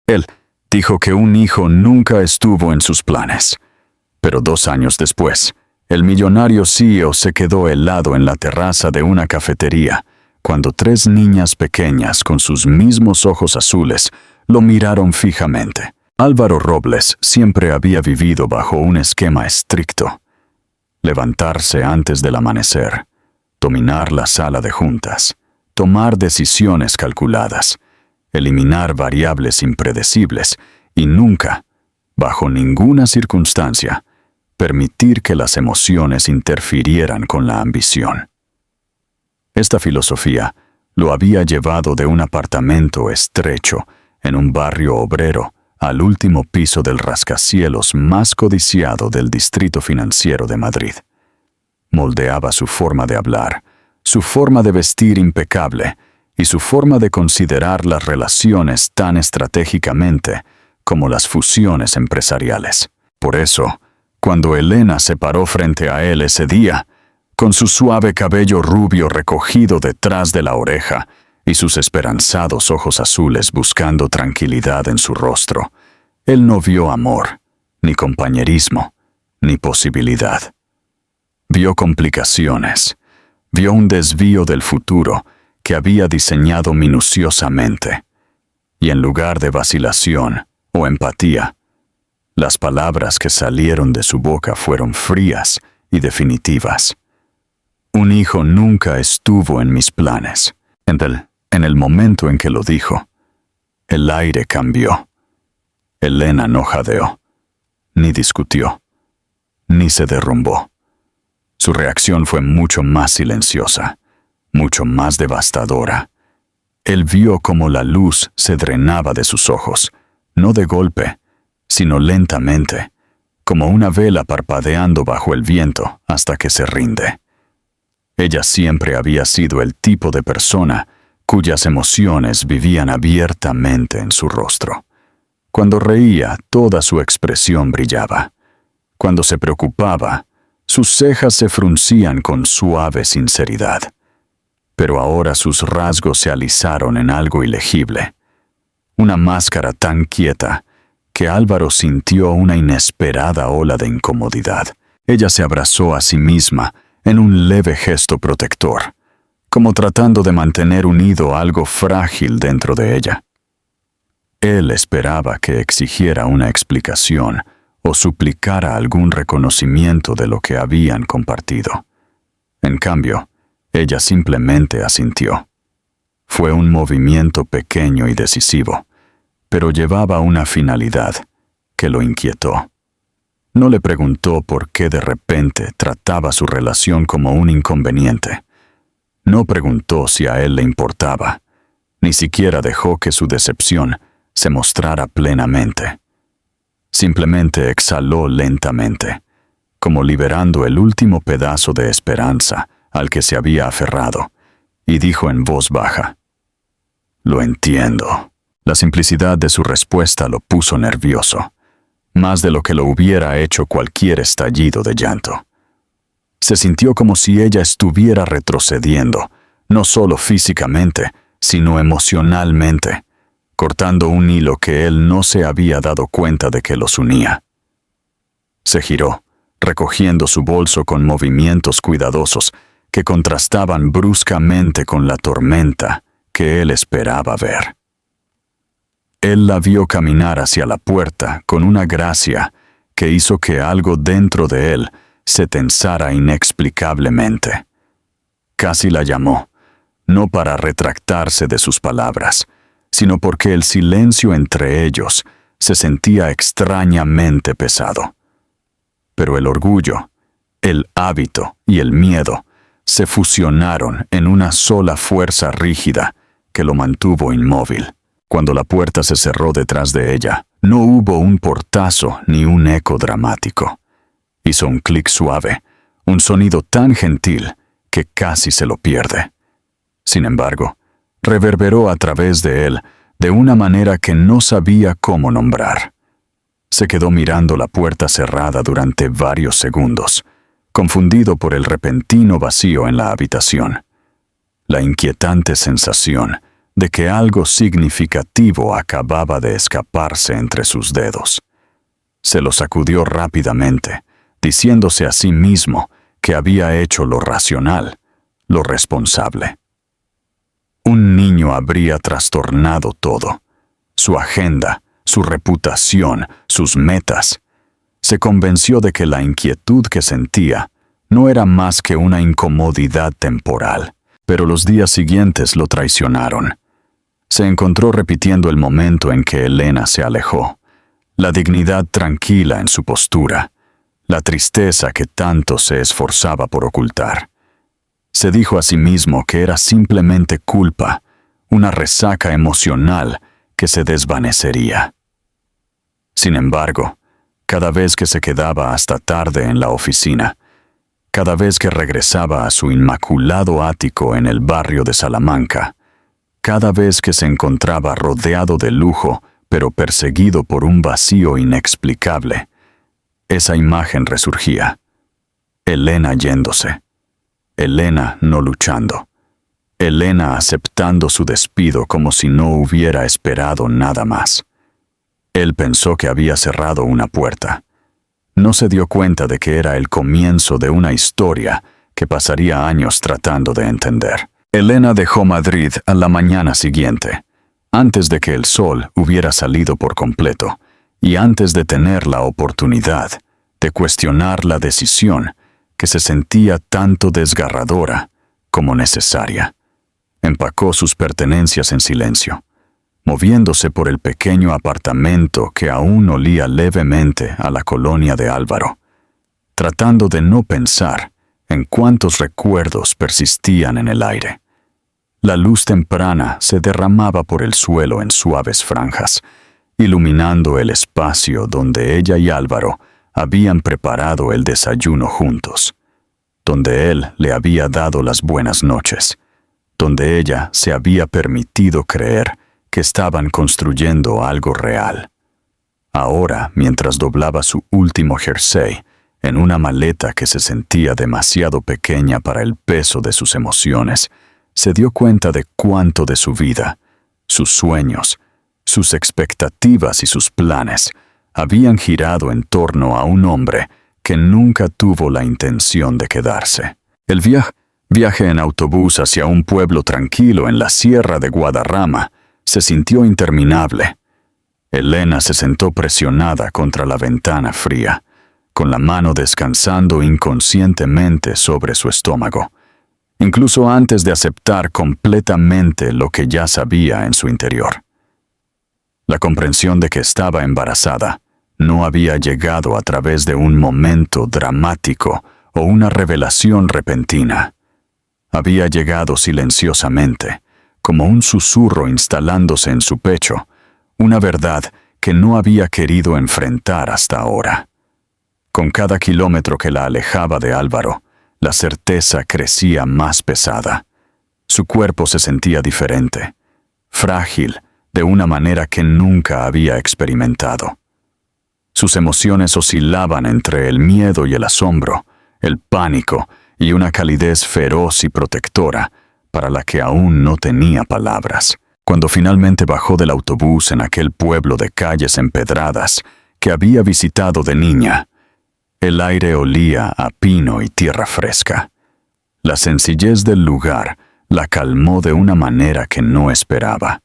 Él dijo que un hijo nunca estuvo en sus planes. Pero 2 años después, el millonario CEO se quedó helado en la terraza de una cafetería cuando 3 niñas pequeñas con sus mismos ojos azules lo miraron fijamente. Álvaro Robles siempre había vivido bajo un esquema estricto. Levantarse antes del amanecer, dominar la sala de juntas, tomar decisiones calculadas, eliminar variables impredecibles y nunca, bajo ninguna circunstancia, permitir que las emociones interfirieran con la ambición. Esta filosofía lo había llevado de un apartamento estrecho en un barrio obrero al último piso del rascacielos más codiciado del distrito financiero de Madrid. Moldeaba su forma de hablar, su forma de vestir impecable y su forma de considerar las relaciones tan estratégicamente como las fusiones empresariales. Por eso, cuando Elena se paró frente a él ese día, con su suave cabello rubio recogido detrás de la oreja y sus esperanzados ojos azules buscando tranquilidad en su rostro, él no vio amor, ni compañerismo, ni posibilidad. Vio complicaciones, vio un desvío del futuro que había diseñado minuciosamente, y en lugar de vacilación o empatía, las palabras que salieron de su boca fueron frías y definitivas. Un hijo nunca estuvo en mis planes. En el momento en que lo dijo, el aire cambió. Elena no jadeó, ni discutió, ni se derrumbó. Su reacción fue mucho más silenciosa, mucho más devastadora. Él vio cómo la luz se drenaba de sus ojos, no de golpe, sino lentamente, como una vela parpadeando bajo el viento hasta que se rinde. Ella siempre había sido el tipo de persona cuyas emociones vivían abiertamente en su rostro. Cuando reía, toda su expresión brillaba. Cuando se preocupaba, sus cejas se fruncían con suave sinceridad. Pero ahora sus rasgos se alisaron en algo ilegible. Una máscara tan quieta que Álvaro sintió una inesperada ola de incomodidad. Ella se abrazó a sí misma en un leve gesto protector, como tratando de mantener unido algo frágil dentro de ella. Él esperaba que exigiera una explicación o suplicara algún reconocimiento de lo que habían compartido. En cambio, ella simplemente asintió. Fue un movimiento pequeño y decisivo, pero llevaba una finalidad que lo inquietó. No le preguntó por qué de repente trataba su relación como un inconveniente. No preguntó si a él le importaba. Ni siquiera dejó que su decepción se mostrara plenamente. Simplemente exhaló lentamente, como liberando el último pedazo de esperanza al que se había aferrado, y dijo en voz baja: «Lo entiendo». La simplicidad de su respuesta lo puso nervioso, más de lo que lo hubiera hecho cualquier estallido de llanto. Se sintió como si ella estuviera retrocediendo, no solo físicamente, sino emocionalmente, cortando un hilo que él no se había dado cuenta de que los unía. Se giró, recogiendo su bolso con movimientos cuidadosos que contrastaban bruscamente con la tormenta que él esperaba ver. Él la vio caminar hacia la puerta con una gracia que hizo que algo dentro de él se tensara inexplicablemente. Casi la llamó, no para retractarse de sus palabras, sino porque el silencio entre ellos se sentía extrañamente pesado. Pero el orgullo, el hábito y el miedo se fusionaron en una sola fuerza rígida que lo mantuvo inmóvil. Cuando la puerta se cerró detrás de ella, no hubo un portazo ni un eco dramático. Hizo un clic suave, un sonido tan gentil que casi se lo pierde. Sin embargo, reverberó a través de él de una manera que no sabía cómo nombrar. Se quedó mirando la puerta cerrada durante varios segundos, confundido por el repentino vacío en la habitación. La inquietante sensación de que algo significativo acababa de escaparse entre sus dedos. Se lo sacudió rápidamente, diciéndose a sí mismo que había hecho lo racional, lo responsable. Un niño habría trastornado todo: su agenda, su reputación, sus metas. Se convenció de que la inquietud que sentía no era más que una incomodidad temporal, pero los días siguientes lo traicionaron. Se encontró repitiendo el momento en que Elena se alejó, la dignidad tranquila en su postura, la tristeza que tanto se esforzaba por ocultar. Se dijo a sí mismo que era simplemente culpa, una resaca emocional que se desvanecería. Sin embargo, cada vez que se quedaba hasta tarde en la oficina, cada vez que regresaba a su inmaculado ático en el barrio de Salamanca, cada vez que se encontraba rodeado de lujo, pero perseguido por un vacío inexplicable, esa imagen resurgía. Elena yéndose. Elena no luchando. Elena aceptando su despido como si no hubiera esperado nada más. Él pensó que había cerrado una puerta. No se dio cuenta de que era el comienzo de una historia que pasaría años tratando de entender. Elena dejó Madrid a la mañana siguiente, antes de que el sol hubiera salido por completo, y antes de tener la oportunidad de cuestionar la decisión que se sentía tanto desgarradora como necesaria. Empacó sus pertenencias en silencio, moviéndose por el pequeño apartamento que aún olía levemente a la colonia de Álvaro, tratando de no pensar en cuántos recuerdos persistían en el aire. La luz temprana se derramaba por el suelo en suaves franjas, iluminando el espacio donde ella y Álvaro habían preparado el desayuno juntos, donde él le había dado las buenas noches, donde ella se había permitido creer que estaban construyendo algo real. Ahora, mientras doblaba su último jersey en una maleta que se sentía demasiado pequeña para el peso de sus emociones, se dio cuenta de cuánto de su vida, sus sueños, sus expectativas y sus planes habían girado en torno a un hombre que nunca tuvo la intención de quedarse. El viaje en autobús hacia un pueblo tranquilo en la sierra de Guadarrama se sintió interminable. Elena se sentó presionada contra la ventana fría, con la mano descansando inconscientemente sobre su estómago, incluso antes de aceptar completamente lo que ya sabía en su interior. La comprensión de que estaba embarazada no había llegado a través de un momento dramático o una revelación repentina. Había llegado silenciosamente, como un susurro instalándose en su pecho, una verdad que no había querido enfrentar hasta ahora. Con cada kilómetro que la alejaba de Álvaro, la certeza crecía más pesada. Su cuerpo se sentía diferente, frágil, de una manera que nunca había experimentado. Sus emociones oscilaban entre el miedo y el asombro, el pánico y una calidez feroz y protectora para la que aún no tenía palabras. Cuando finalmente bajó del autobús en aquel pueblo de calles empedradas que había visitado de niña, el aire olía a pino y tierra fresca. La sencillez del lugar la calmó de una manera que no esperaba.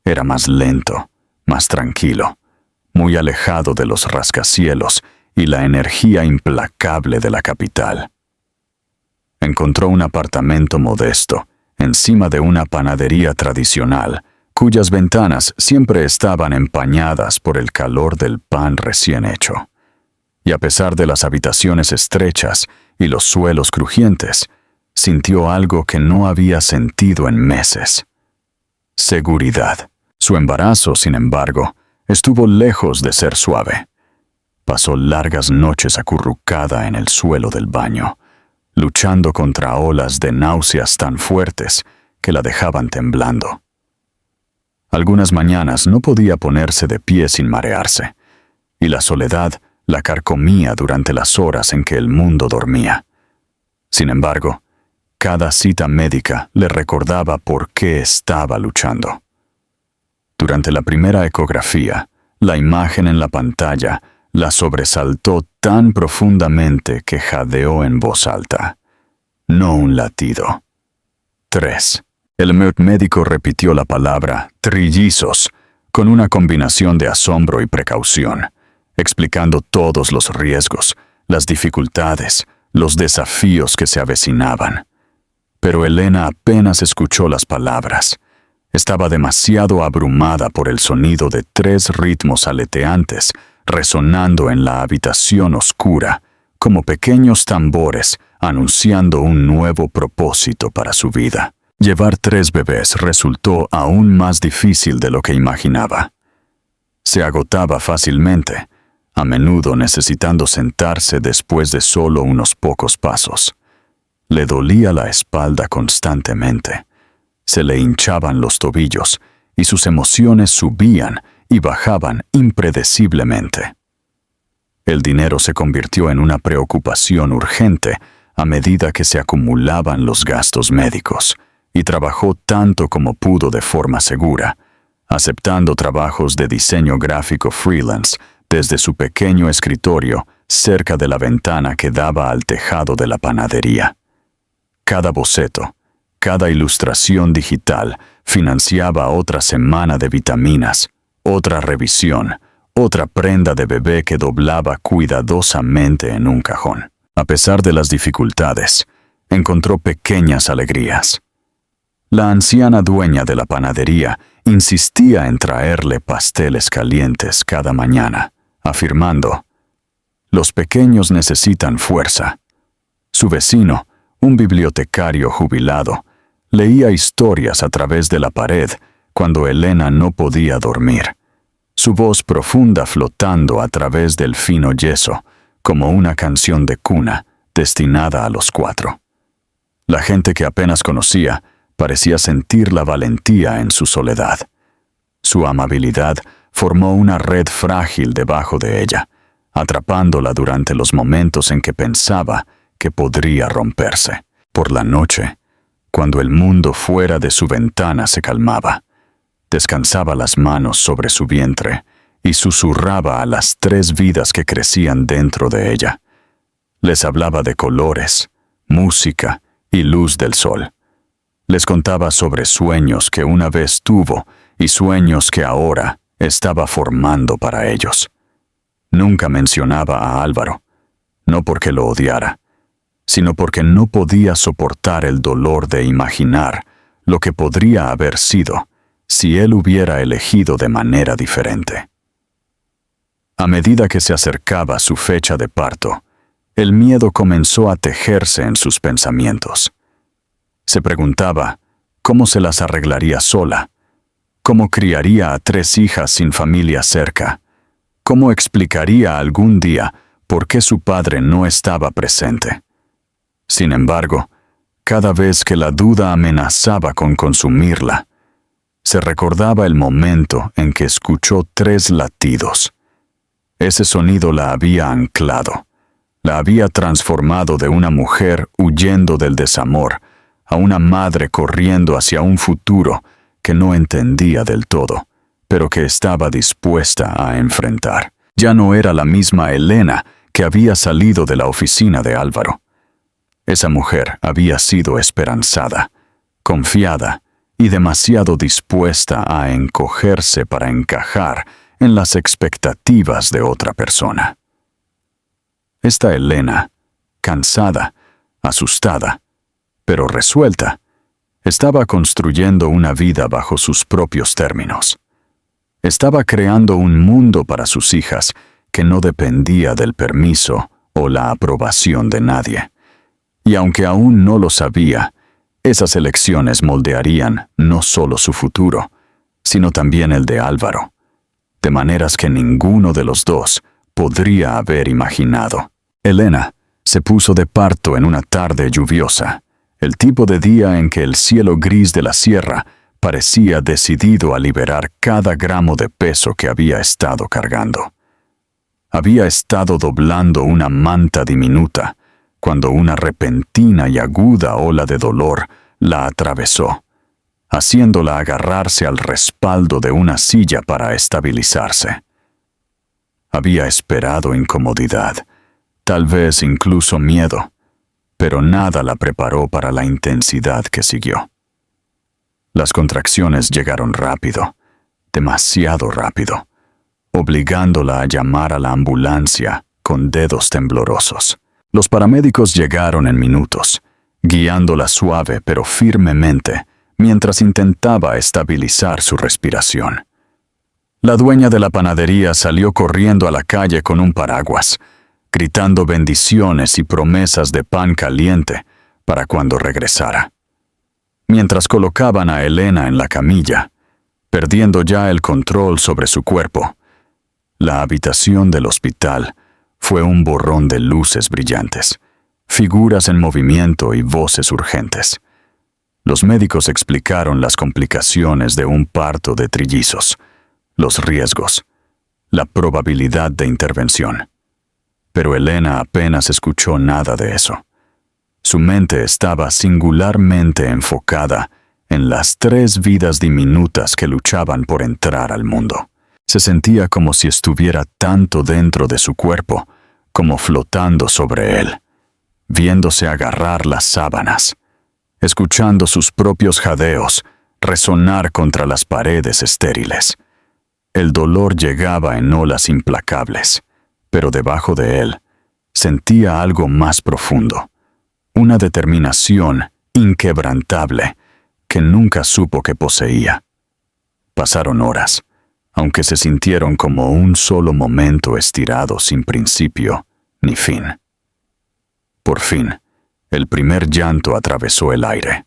Era más lento, más tranquilo, muy alejado de los rascacielos y la energía implacable de la capital. Encontró un apartamento modesto, encima de una panadería tradicional, cuyas ventanas siempre estaban empañadas por el calor del pan recién hecho. Y a pesar de las habitaciones estrechas y los suelos crujientes, sintió algo que no había sentido en meses: seguridad. Su embarazo, sin embargo, estuvo lejos de ser suave. Pasó largas noches acurrucada en el suelo del baño, luchando contra olas de náuseas tan fuertes que la dejaban temblando. Algunas mañanas no podía ponerse de pie sin marearse, y la soledad la carcomía durante las horas en que el mundo dormía. Sin embargo, cada cita médica le recordaba por qué estaba luchando. Durante la primera ecografía, la imagen en la pantalla la sobresaltó tan profundamente que jadeó en voz alta. No un latido. 3. El médico repitió la palabra trillizos con una combinación de asombro y precaución, explicando todos los riesgos, las dificultades, los desafíos que se avecinaban. Pero Elena apenas escuchó las palabras. Estaba demasiado abrumada por el sonido de 3 ritmos aleteantes resonando en la habitación oscura, como pequeños tambores anunciando un nuevo propósito para su vida. Llevar 3 bebés resultó aún más difícil de lo que imaginaba. Se agotaba fácilmente, a menudo necesitando sentarse después de solo unos pocos pasos. Le dolía la espalda constantemente. Se le hinchaban los tobillos y sus emociones subían y bajaban impredeciblemente. El dinero se convirtió en una preocupación urgente a medida que se acumulaban los gastos médicos, y trabajó tanto como pudo de forma segura, aceptando trabajos de diseño gráfico freelance desde su pequeño escritorio cerca de la ventana que daba al tejado de la panadería. Cada boceto, cada ilustración digital financiaba otra semana de vitaminas, otra revisión, otra prenda de bebé que doblaba cuidadosamente en un cajón. A pesar de las dificultades, encontró pequeñas alegrías. La anciana dueña de la panadería insistía en traerle pasteles calientes cada mañana, afirmando: «Los pequeños necesitan fuerza». Su vecino, un bibliotecario jubilado, leía historias a través de la pared cuando Elena no podía dormir, su voz profunda flotando a través del fino yeso, como una canción de cuna destinada a los 4. La gente que apenas conocía parecía sentir la valentía en su soledad. Su amabilidad formó una red frágil debajo de ella, atrapándola durante los momentos en que pensaba que podría romperse. Por la noche, cuando el mundo fuera de su ventana se calmaba, descansaba las manos sobre su vientre y susurraba a las 3 vidas que crecían dentro de ella. Les hablaba de colores, música y luz del sol. Les contaba sobre sueños que una vez tuvo y sueños que ahora estaba formando para ellos. Nunca mencionaba a Álvaro, no porque lo odiara, sino porque no podía soportar el dolor de imaginar lo que podría haber sido si él hubiera elegido de manera diferente. A medida que se acercaba su fecha de parto, el miedo comenzó a tejerse en sus pensamientos. Se preguntaba cómo se las arreglaría sola, cómo criaría a 3 hijas sin familia cerca, cómo explicaría algún día por qué su padre no estaba presente. Sin embargo, cada vez que la duda amenazaba con consumirla, se recordaba el momento en que escuchó 3 latidos. Ese sonido la había anclado, la había transformado de una mujer huyendo del desamor a una madre corriendo hacia un futuro que no entendía del todo, pero que estaba dispuesta a enfrentar. Ya no era la misma Elena que había salido de la oficina de Álvaro. Esa mujer había sido esperanzada, confiada y demasiado dispuesta a encogerse para encajar en las expectativas de otra persona. Esta Elena, cansada, asustada, pero resuelta, estaba construyendo una vida bajo sus propios términos. Estaba creando un mundo para sus hijas que no dependía del permiso o la aprobación de nadie. Y aunque aún no lo sabía, esas elecciones moldearían no solo su futuro, sino también el de Álvaro, de maneras que ninguno de los dos podría haber imaginado. Elena se puso de parto en una tarde lluviosa, el tipo de día en que el cielo gris de la sierra parecía decidido a liberar cada gramo de peso que había estado cargando. Había estado doblando una manta diminuta, cuando una repentina y aguda ola de dolor la atravesó, haciéndola agarrarse al respaldo de una silla para estabilizarse. Había esperado incomodidad, tal vez incluso miedo, pero nada la preparó para la intensidad que siguió. Las contracciones llegaron rápido, demasiado rápido, obligándola a llamar a la ambulancia con dedos temblorosos. Los paramédicos llegaron en minutos, guiándola suave pero firmemente mientras intentaba estabilizar su respiración. La dueña de la panadería salió corriendo a la calle con un paraguas, gritando bendiciones y promesas de pan caliente para cuando regresara. Mientras colocaban a Elena en la camilla, perdiendo ya el control sobre su cuerpo, la habitación del hospital fue un borrón de luces brillantes, figuras en movimiento y voces urgentes. Los médicos explicaron las complicaciones de un parto de trillizos, los riesgos, la probabilidad de intervención. Pero Elena apenas escuchó nada de eso. Su mente estaba singularmente enfocada en las 3 vidas diminutas que luchaban por entrar al mundo. Se sentía como si estuviera tanto dentro de su cuerpo como flotando sobre él, viéndose agarrar las sábanas, escuchando sus propios jadeos resonar contra las paredes estériles. El dolor llegaba en olas implacables, pero debajo de él sentía algo más profundo, una determinación inquebrantable que nunca supo que poseía. Pasaron horas, aunque se sintieron como un solo momento estirado sin principio ni fin. Por fin, el primer llanto atravesó el aire,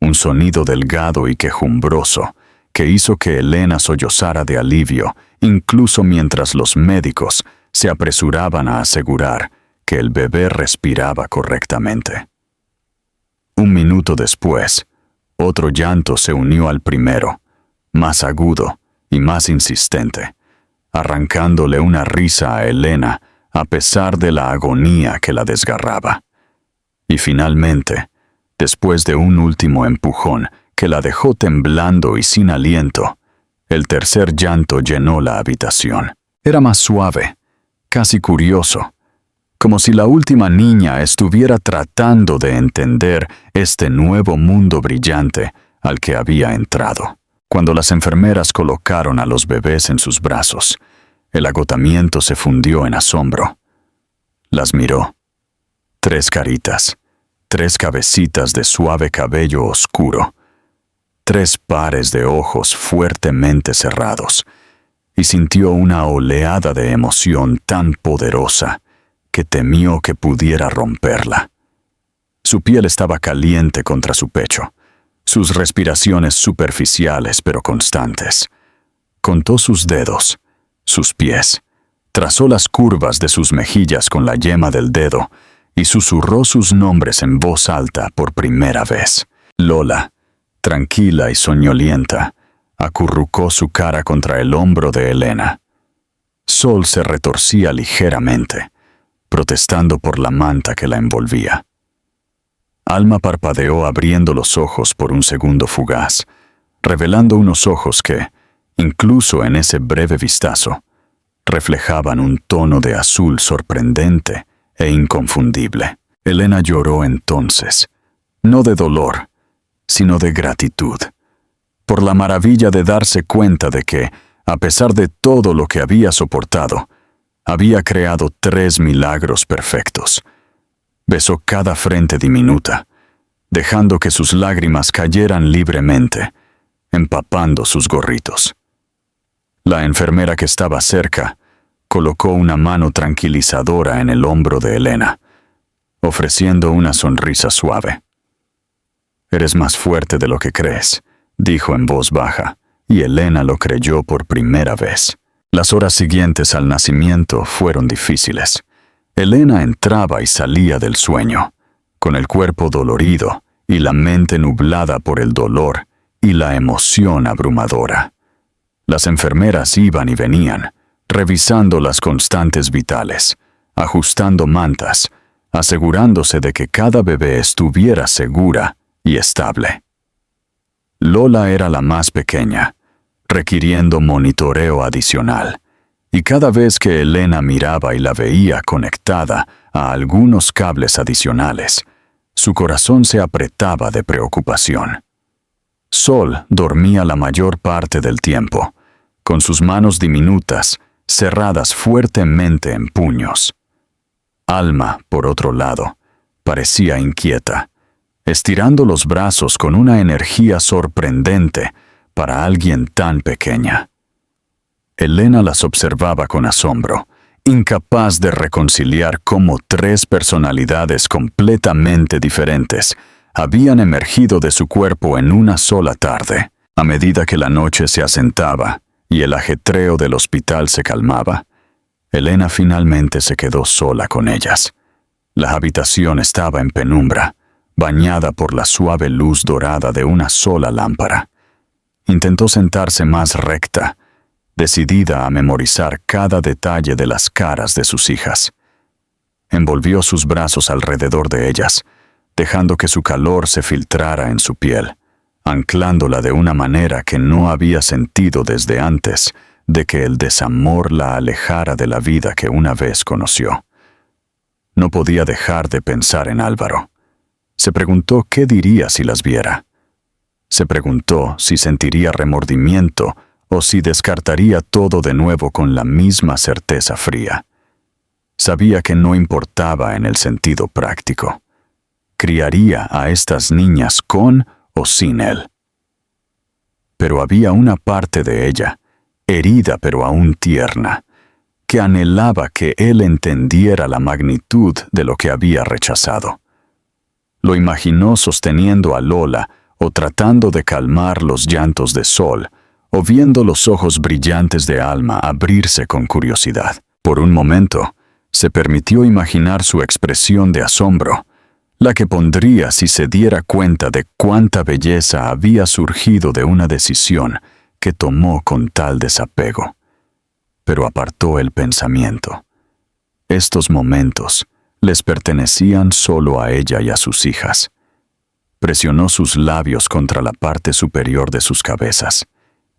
un sonido delgado y quejumbroso que hizo que Elena sollozara de alivio, incluso mientras los médicos se apresuraban a asegurar que el bebé respiraba correctamente. Un minuto después, otro llanto se unió al primero, más agudo y más insistente, arrancándole una risa a Elena a pesar de la agonía que la desgarraba. Y finalmente, después de un último empujón que la dejó temblando y sin aliento, el tercer llanto llenó la habitación. Era más suave, casi curioso, como si la última niña estuviera tratando de entender este nuevo mundo brillante al que había entrado. Cuando las enfermeras colocaron a los bebés en sus brazos, el agotamiento se fundió en asombro. Las miró. 3 caritas, 3 cabecitas de suave cabello oscuro, 3 pares de ojos fuertemente cerrados, y sintió una oleada de emoción tan poderosa que temió que pudiera romperla. Su piel estaba caliente contra su pecho, sus respiraciones superficiales pero constantes. Contó sus dedos, sus pies, trazó las curvas de sus mejillas con la yema del dedo y susurró sus nombres en voz alta por primera vez. Lola, tranquila y soñolienta, acurrucó su cara contra el hombro de Elena. Sol se retorcía ligeramente, protestando por la manta que la envolvía. Alma parpadeó abriendo los ojos por un segundo fugaz, revelando unos ojos que, incluso en ese breve vistazo, reflejaban un tono de azul sorprendente e inconfundible. Elena lloró entonces, no de dolor, sino de gratitud, por la maravilla de darse cuenta de que, a pesar de todo lo que había soportado, había creado 3 milagros perfectos. Besó cada frente diminuta, dejando que sus lágrimas cayeran libremente, empapando sus gorritos. La enfermera que estaba cerca colocó una mano tranquilizadora en el hombro de Elena, ofreciendo una sonrisa suave. «Eres más fuerte de lo que crees», dijo en voz baja, y Elena lo creyó por primera vez. Las horas siguientes al nacimiento fueron difíciles. Elena entraba y salía del sueño, con el cuerpo dolorido y la mente nublada por el dolor y la emoción abrumadora. Las enfermeras iban y venían, revisando las constantes vitales, ajustando mantas, asegurándose de que cada bebé estuviera segura y estable. Lola era la más pequeña, requiriendo monitoreo adicional, y cada vez que Elena miraba y la veía conectada a algunos cables adicionales, su corazón se apretaba de preocupación. Sol dormía la mayor parte del tiempo, con sus manos diminutas cerradas fuertemente en puños. Alma, por otro lado, parecía inquieta, estirando los brazos con una energía sorprendente para alguien tan pequeña. Elena las observaba con asombro, incapaz de reconciliar cómo 3 personalidades completamente diferentes habían emergido de su cuerpo en una sola tarde. A medida que la noche se asentaba y el ajetreo del hospital se calmaba, Elena finalmente se quedó sola con ellas. La habitación estaba en penumbra, bañada por la suave luz dorada de una sola lámpara. Intentó sentarse más recta, decidida a memorizar cada detalle de las caras de sus hijas. Envolvió sus brazos alrededor de ellas, dejando que su calor se filtrara en su piel, anclándola de una manera que no había sentido desde antes de que el desamor la alejara de la vida que una vez conoció. No podía dejar de pensar en Álvaro. Se preguntó qué diría si las viera. Se preguntó si sentiría remordimiento o si descartaría todo de nuevo con la misma certeza fría. Sabía que no importaba en el sentido práctico. Criaría a estas niñas con o sin él. Pero había una parte de ella, herida pero aún tierna, que anhelaba que él entendiera la magnitud de lo que había rechazado. Lo imaginó sosteniendo a Lola o tratando de calmar los llantos de Sol, o viendo los ojos brillantes de Alma abrirse con curiosidad. Por un momento, se permitió imaginar su expresión de asombro, la que pondría si se diera cuenta de cuánta belleza había surgido de una decisión que tomó con tal desapego. Pero apartó el pensamiento. Estos momentos les pertenecían solo a ella y a sus hijas. Presionó sus labios contra la parte superior de sus cabezas,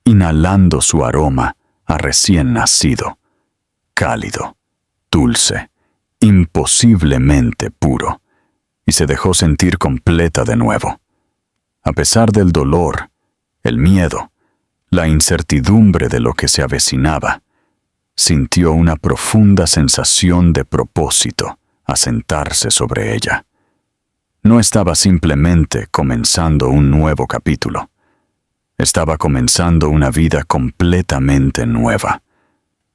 inhalando su aroma a recién nacido, cálido, dulce, imposiblemente puro, y se dejó sentir completa de nuevo. A pesar del dolor, el miedo, la incertidumbre de lo que se avecinaba, sintió una profunda sensación de propósito asentarse sobre ella. No estaba simplemente comenzando un nuevo capítulo. Estaba comenzando una vida completamente nueva,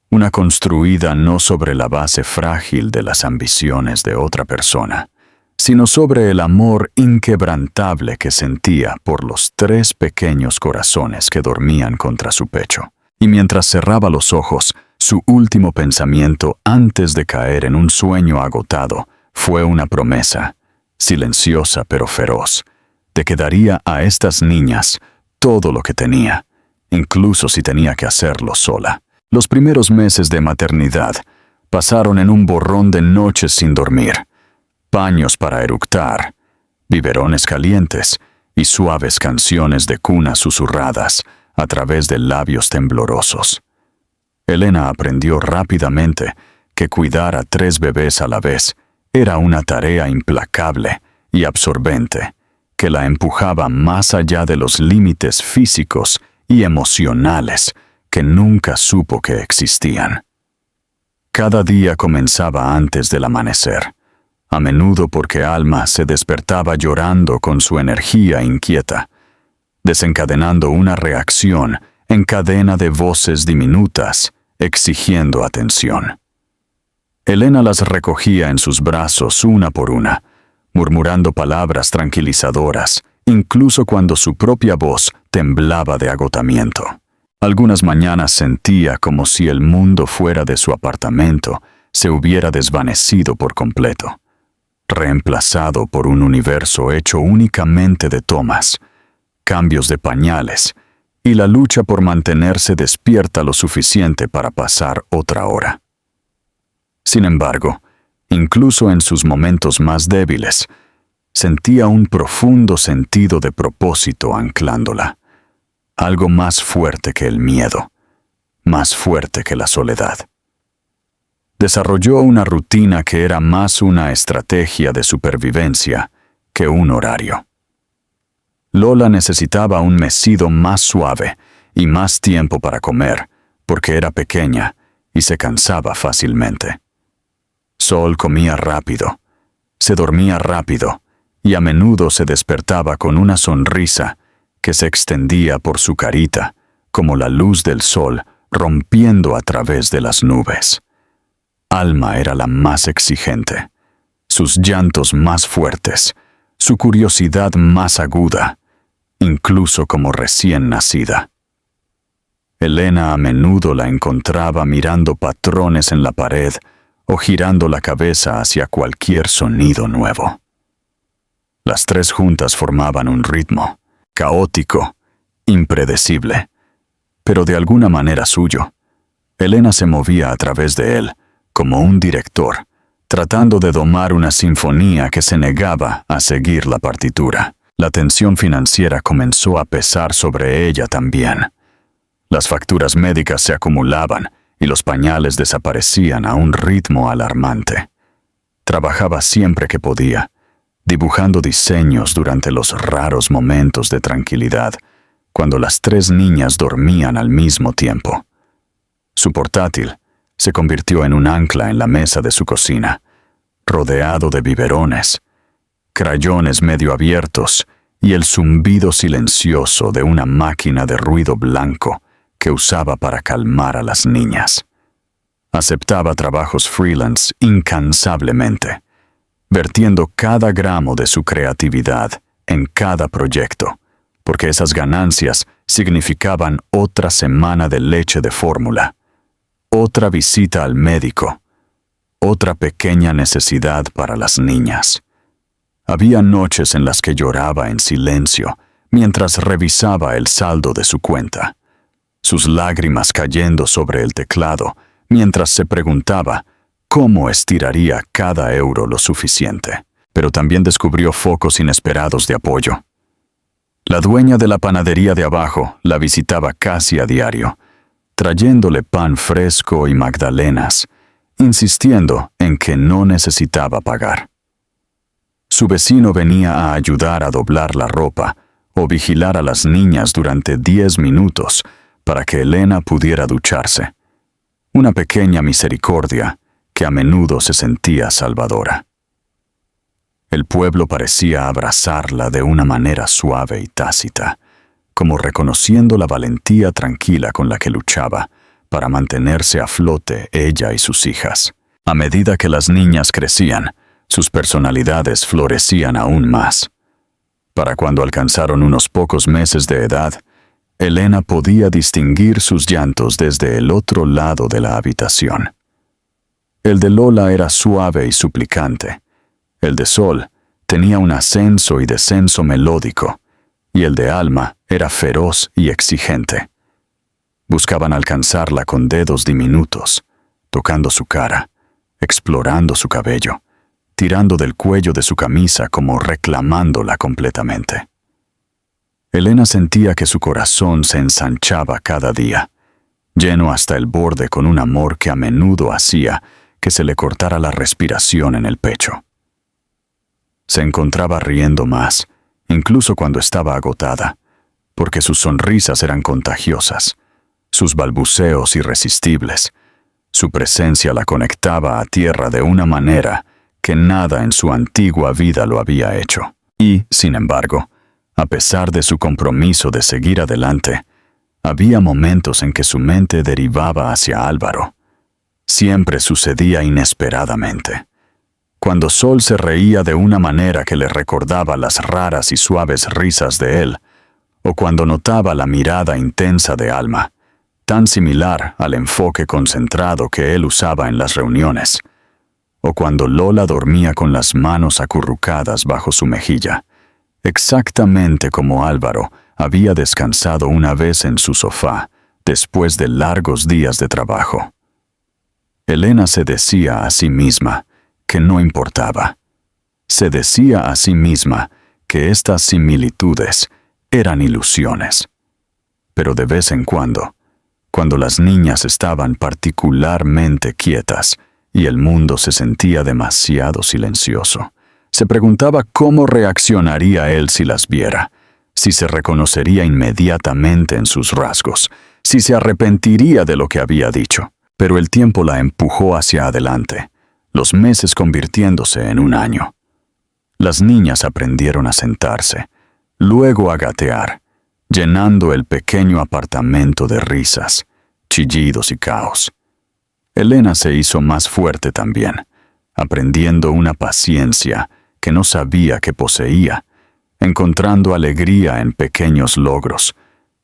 una construida no sobre la base frágil de las ambiciones de otra persona, sino sobre el amor inquebrantable que sentía por los 3 pequeños corazones que dormían contra su pecho. Y mientras cerraba los ojos, su último pensamiento antes de caer en un sueño agotado fue una promesa, silenciosa pero feroz, de que daría a estas niñas todo lo que tenía, incluso si tenía que hacerlo sola. Los primeros meses de maternidad pasaron en un borrón de noches sin dormir, paños para eructar, biberones calientes y suaves canciones de cuna susurradas a través de labios temblorosos. Elena aprendió rápidamente que cuidar a 3 bebés a la vez era una tarea implacable y absorbente, que la empujaba más allá de los límites físicos y emocionales que nunca supo que existían. Cada día comenzaba antes del amanecer, a menudo porque Alma se despertaba llorando con su energía inquieta, desencadenando una reacción en cadena de voces diminutas exigiendo atención. Elena las recogía en sus brazos una por una, murmurando palabras tranquilizadoras, incluso cuando su propia voz temblaba de agotamiento. Algunas mañanas sentía como si el mundo fuera de su apartamento se hubiera desvanecido por completo, reemplazado por un universo hecho únicamente de tomas, cambios de pañales y la lucha por mantenerse despierta lo suficiente para pasar otra hora. Sin embargo, Incluso en sus momentos más débiles, sentía un profundo sentido de propósito anclándola. Algo más fuerte que el miedo, más fuerte que la soledad. Desarrolló una rutina que era más una estrategia de supervivencia que un horario. Lola necesitaba un mecido más suave y más tiempo para comer, porque era pequeña y se cansaba fácilmente. Sol comía rápido, se dormía rápido y a menudo se despertaba con una sonrisa que se extendía por su carita como la luz del sol rompiendo a través de las nubes. Alma era la más exigente, sus llantos más fuertes, su curiosidad más aguda, incluso como recién nacida. Elena a menudo la encontraba mirando patrones en la pared o girando la cabeza hacia cualquier sonido nuevo. Las tres juntas formaban un ritmo, caótico, impredecible, pero de alguna manera suyo. Elena se movía a través de él, como un director, tratando de domar una sinfonía que se negaba a seguir la partitura. La tensión financiera comenzó a pesar sobre ella también. Las facturas médicas se acumulaban y los pañales desaparecían a un ritmo alarmante. Trabajaba siempre que podía, dibujando diseños durante los raros momentos de tranquilidad, cuando las tres niñas dormían al mismo tiempo. Su portátil se convirtió en un ancla en la mesa de su cocina, rodeado de biberones, crayones medio abiertos y el zumbido silencioso de una máquina de ruido blanco que usaba para calmar a las niñas. Aceptaba trabajos freelance incansablemente, vertiendo cada gramo de su creatividad en cada proyecto, porque esas ganancias significaban otra semana de leche de fórmula, otra visita al médico, otra pequeña necesidad para las niñas. Había noches en las que lloraba en silencio mientras revisaba el saldo de su cuenta, sus lágrimas cayendo sobre el teclado mientras se preguntaba cómo estiraría cada euro lo suficiente. Pero también descubrió focos inesperados de apoyo. La dueña de la panadería de abajo la visitaba casi a diario, trayéndole pan fresco y magdalenas, insistiendo en que no necesitaba pagar. Su vecino venía a ayudar a doblar la ropa o vigilar a las niñas durante 10 minutos para que Elena pudiera ducharse. Una pequeña misericordia que a menudo se sentía salvadora. El pueblo parecía abrazarla de una manera suave y tácita, como reconociendo la valentía tranquila con la que luchaba para mantenerse a flote ella y sus hijas. A medida que las niñas crecían, sus personalidades florecían aún más. Para cuando alcanzaron unos pocos meses de edad, Elena podía distinguir sus llantos desde el otro lado de la habitación. El de Lola era suave y suplicante. El de Sol tenía un ascenso y descenso melódico, y el de Alma era feroz y exigente. Buscaban alcanzarla con dedos diminutos, tocando su cara, explorando su cabello, tirando del cuello de su camisa como reclamándola completamente. Elena sentía que su corazón se ensanchaba cada día, lleno hasta el borde con un amor que a menudo hacía que se le cortara la respiración en el pecho. Se encontraba riendo más, incluso cuando estaba agotada, porque sus sonrisas eran contagiosas, sus balbuceos irresistibles. Su presencia la conectaba a tierra de una manera que nada en su antigua vida lo había hecho. Y, sin embargo, a pesar de su compromiso de seguir adelante, había momentos en que su mente derivaba hacia Álvaro. Siempre sucedía inesperadamente. Cuando Sol se reía de una manera que le recordaba las raras y suaves risas de él, o cuando notaba la mirada intensa de Alma, tan similar al enfoque concentrado que él usaba en las reuniones, o cuando Lola dormía con las manos acurrucadas bajo su mejilla, exactamente como Álvaro había descansado una vez en su sofá después de largos días de trabajo. Elena se decía a sí misma, que no importaba. Se decía a sí misma que estas similitudes eran ilusiones. Pero de vez en cuando las niñas estaban particularmente quietas y el mundo se sentía demasiado silencioso, se preguntaba cómo reaccionaría él si las viera, si se reconocería inmediatamente en sus rasgos, si se arrepentiría de lo que había dicho. Pero el tiempo la empujó hacia adelante, los meses convirtiéndose en un año. Las niñas aprendieron a sentarse, luego a gatear, llenando el pequeño apartamento de risas, chillidos y caos. Elena se hizo más fuerte también, aprendiendo una paciencia que no sabía que poseía, encontrando alegría en pequeños logros,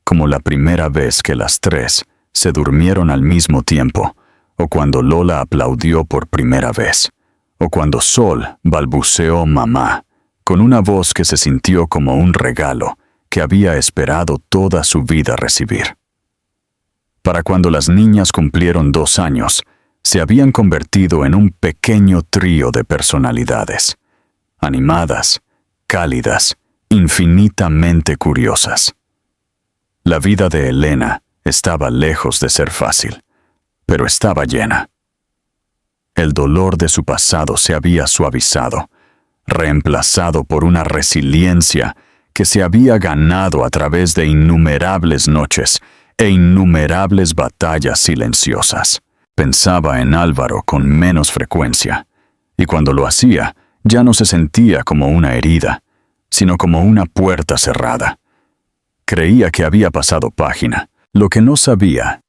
como la primera vez que las tres se durmieron al mismo tiempo, o cuando Lola aplaudió por primera vez, o cuando Sol balbuceó mamá, con una voz que se sintió como un regalo que había esperado toda su vida recibir. Para cuando las niñas cumplieron 2 años, se habían convertido en un pequeño trío de personalidades, animadas, cálidas, infinitamente curiosas. La vida de Elena estaba lejos de ser fácil, pero estaba llena. El dolor de su pasado se había suavizado, reemplazado por una resiliencia que se había ganado a través de innumerables noches e innumerables batallas silenciosas. Pensaba en Álvaro con menos frecuencia, y cuando lo hacía, ya no se sentía como una herida, sino como una puerta cerrada. Creía que había pasado página. Lo que no sabía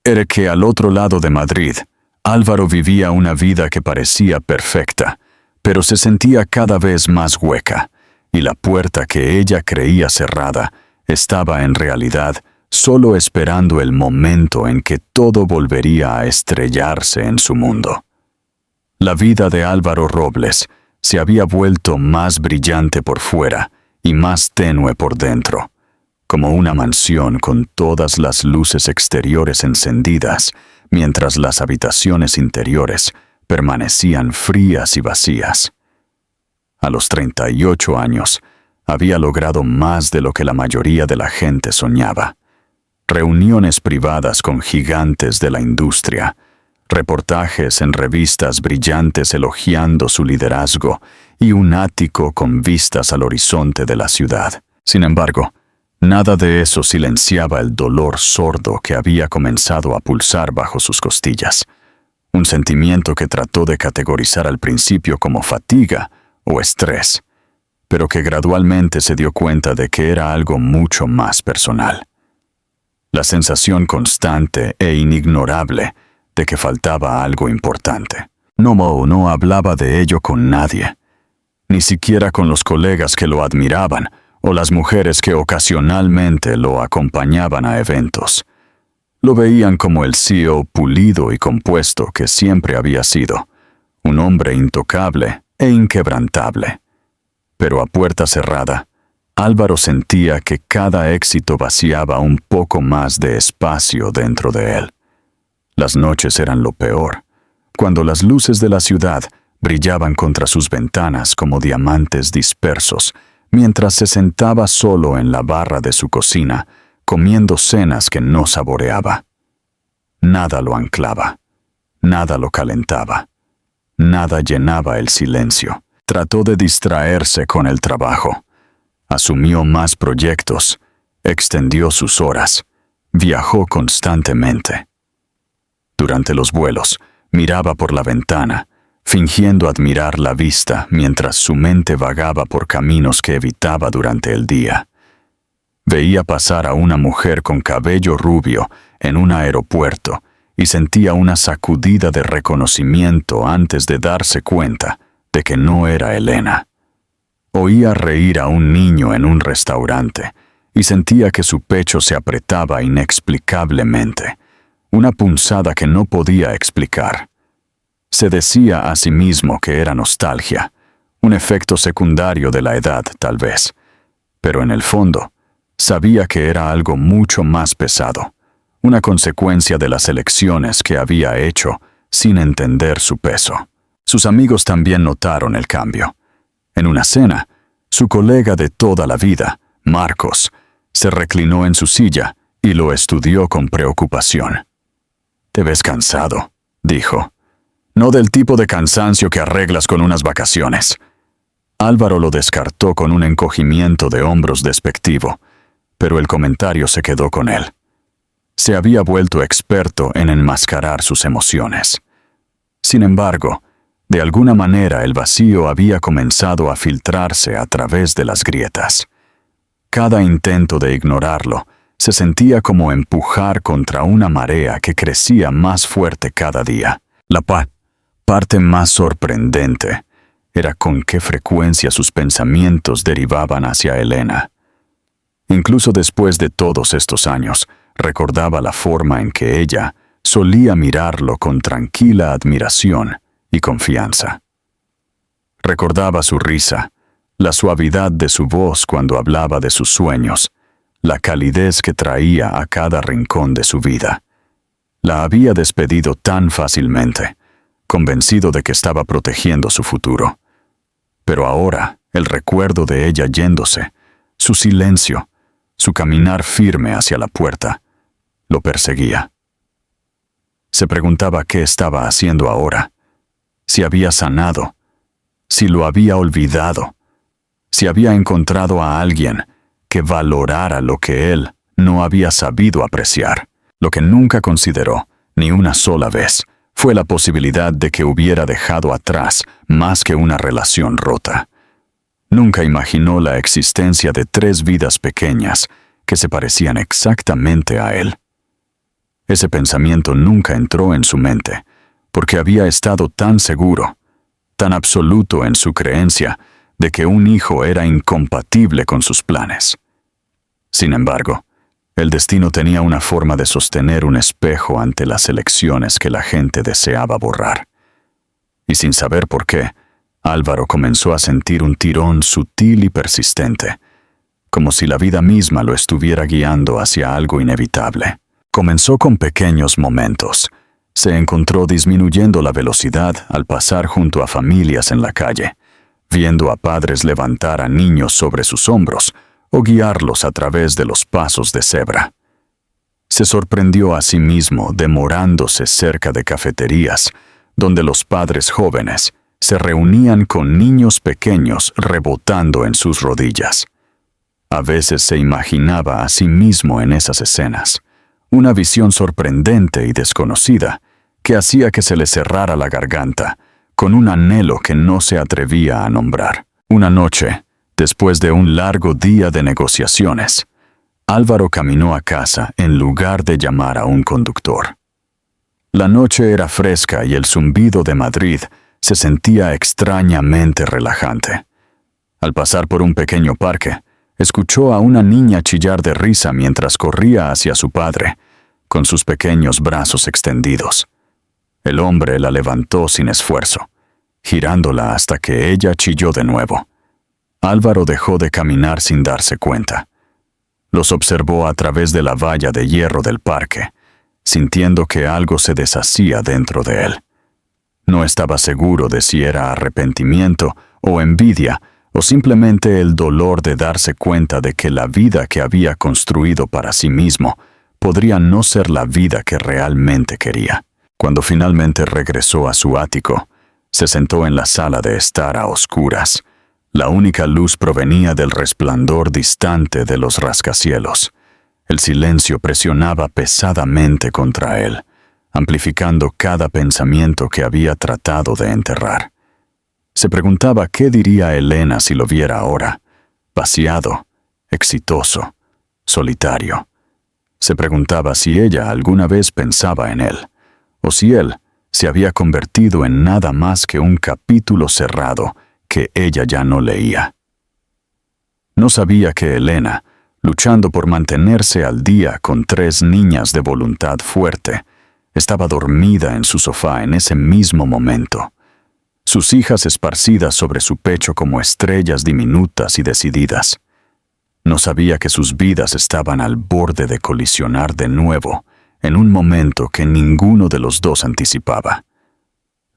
era que al otro lado de Madrid, Álvaro vivía una vida que parecía perfecta, pero se sentía cada vez más hueca, y la puerta que ella creía cerrada estaba en realidad solo esperando el momento en que todo volvería a estrellarse en su mundo. La vida de Álvaro Robles se había vuelto más brillante por fuera y más tenue por dentro, como una mansión con todas las luces exteriores encendidas, mientras las habitaciones interiores permanecían frías y vacías. A los 38 años, había logrado más de lo que la mayoría de la gente soñaba. Reuniones privadas con gigantes de la industria, reportajes en revistas brillantes elogiando su liderazgo y un ático con vistas al horizonte de la ciudad. Sin embargo, nada de eso silenciaba el dolor sordo que había comenzado a pulsar bajo sus costillas, un sentimiento que trató de categorizar al principio como fatiga o estrés, pero que gradualmente se dio cuenta de que era algo mucho más personal. La sensación constante e inignorable de que faltaba algo importante. No hablaba de ello con nadie, ni siquiera con los colegas que lo admiraban o las mujeres que ocasionalmente lo acompañaban a eventos. Lo veían como el CEO pulido y compuesto que siempre había sido, un hombre intocable e inquebrantable. Pero a puerta cerrada, Álvaro sentía que cada éxito vaciaba un poco más de espacio dentro de él. Las noches eran lo peor, cuando las luces de la ciudad brillaban contra sus ventanas como diamantes dispersos, mientras se sentaba solo en la barra de su cocina, comiendo cenas que no saboreaba. Nada lo anclaba, nada lo calentaba, nada llenaba el silencio. Trató de distraerse con el trabajo. Asumió más proyectos, extendió sus horas, viajó constantemente. Durante los vuelos, miraba por la ventana, fingiendo admirar la vista mientras su mente vagaba por caminos que evitaba durante el día. Veía pasar a una mujer con cabello rubio en un aeropuerto y sentía una sacudida de reconocimiento antes de darse cuenta de que no era Elena. Oía reír a un niño en un restaurante y sentía que su pecho se apretaba inexplicablemente, una punzada que no podía explicar. Se decía a sí mismo que era nostalgia, un efecto secundario de la edad tal vez, pero en el fondo sabía que era algo mucho más pesado, una consecuencia de las elecciones que había hecho sin entender su peso. Sus amigos también notaron el cambio. En una cena, su colega de toda la vida, Marcos, se reclinó en su silla y lo estudió con preocupación. «Te ves cansado», dijo. «No del tipo de cansancio que arreglas con unas vacaciones». Álvaro lo descartó con un encogimiento de hombros despectivo, pero el comentario se quedó con él. Se había vuelto experto en enmascarar sus emociones. Sin embargo, de alguna manera el vacío había comenzado a filtrarse a través de las grietas. Cada intento de ignorarlo se sentía como empujar contra una marea que crecía más fuerte cada día. La parte más sorprendente era con qué frecuencia sus pensamientos derivaban hacia Elena. Incluso después de todos estos años, recordaba la forma en que ella solía mirarlo con tranquila admiración y confianza. Recordaba su risa, la suavidad de su voz cuando hablaba de sus sueños, la calidez que traía a cada rincón de su vida. La había despedido tan fácilmente, convencido de que estaba protegiendo su futuro. Pero ahora, el recuerdo de ella yéndose, su silencio, su caminar firme hacia la puerta, lo perseguía. Se preguntaba qué estaba haciendo ahora, si había sanado, si lo había olvidado, si había encontrado a alguien que valorara lo que él no había sabido apreciar. Lo que nunca consideró, ni una sola vez, fue la posibilidad de que hubiera dejado atrás más que una relación rota. Nunca imaginó la existencia de 3 vidas pequeñas que se parecían exactamente a él. Ese pensamiento nunca entró en su mente, porque había estado tan seguro, tan absoluto en su creencia de que un hijo era incompatible con sus planes. Sin embargo, el destino tenía una forma de sostener un espejo ante las elecciones que la gente deseaba borrar. Y sin saber por qué, Álvaro comenzó a sentir un tirón sutil y persistente, como si la vida misma lo estuviera guiando hacia algo inevitable. Comenzó con pequeños momentos. Se encontró disminuyendo la velocidad al pasar junto a familias en la calle, viendo a padres levantar a niños sobre sus hombros o guiarlos a través de los pasos de cebra. Se sorprendió a sí mismo demorándose cerca de cafeterías, donde los padres jóvenes se reunían con niños pequeños rebotando en sus rodillas. A veces se imaginaba a sí mismo en esas escenas, una visión sorprendente y desconocida que hacía que se le cerrara la garganta, con un anhelo que no se atrevía a nombrar. Una noche, después de un largo día de negociaciones, Álvaro caminó a casa en lugar de llamar a un conductor. La noche era fresca y el zumbido de Madrid se sentía extrañamente relajante. Al pasar por un pequeño parque, escuchó a una niña chillar de risa mientras corría hacia su padre, con sus pequeños brazos extendidos. El hombre la levantó sin esfuerzo, girándola hasta que ella chilló de nuevo. Álvaro dejó de caminar sin darse cuenta. Los observó a través de la valla de hierro del parque, sintiendo que algo se deshacía dentro de él. No estaba seguro de si era arrepentimiento o envidia, o simplemente el dolor de darse cuenta de que la vida que había construido para sí mismo podría no ser la vida que realmente quería. Cuando finalmente regresó a su ático, se sentó en la sala de estar a oscuras. La única luz provenía del resplandor distante de los rascacielos. El silencio presionaba pesadamente contra él, amplificando cada pensamiento que había tratado de enterrar. Se preguntaba qué diría Elena si lo viera ahora, vaciado, exitoso, solitario. Se preguntaba si ella alguna vez pensaba en él, o si él se había convertido en nada más que un capítulo cerrado que ella ya no leía. No sabía que Elena, luchando por mantenerse al día con 3 niñas de voluntad fuerte, estaba dormida en su sofá en ese mismo momento. Sus hijas esparcidas sobre su pecho como estrellas diminutas y decididas. No sabía que sus vidas estaban al borde de colisionar de nuevo, en un momento que ninguno de los dos anticipaba.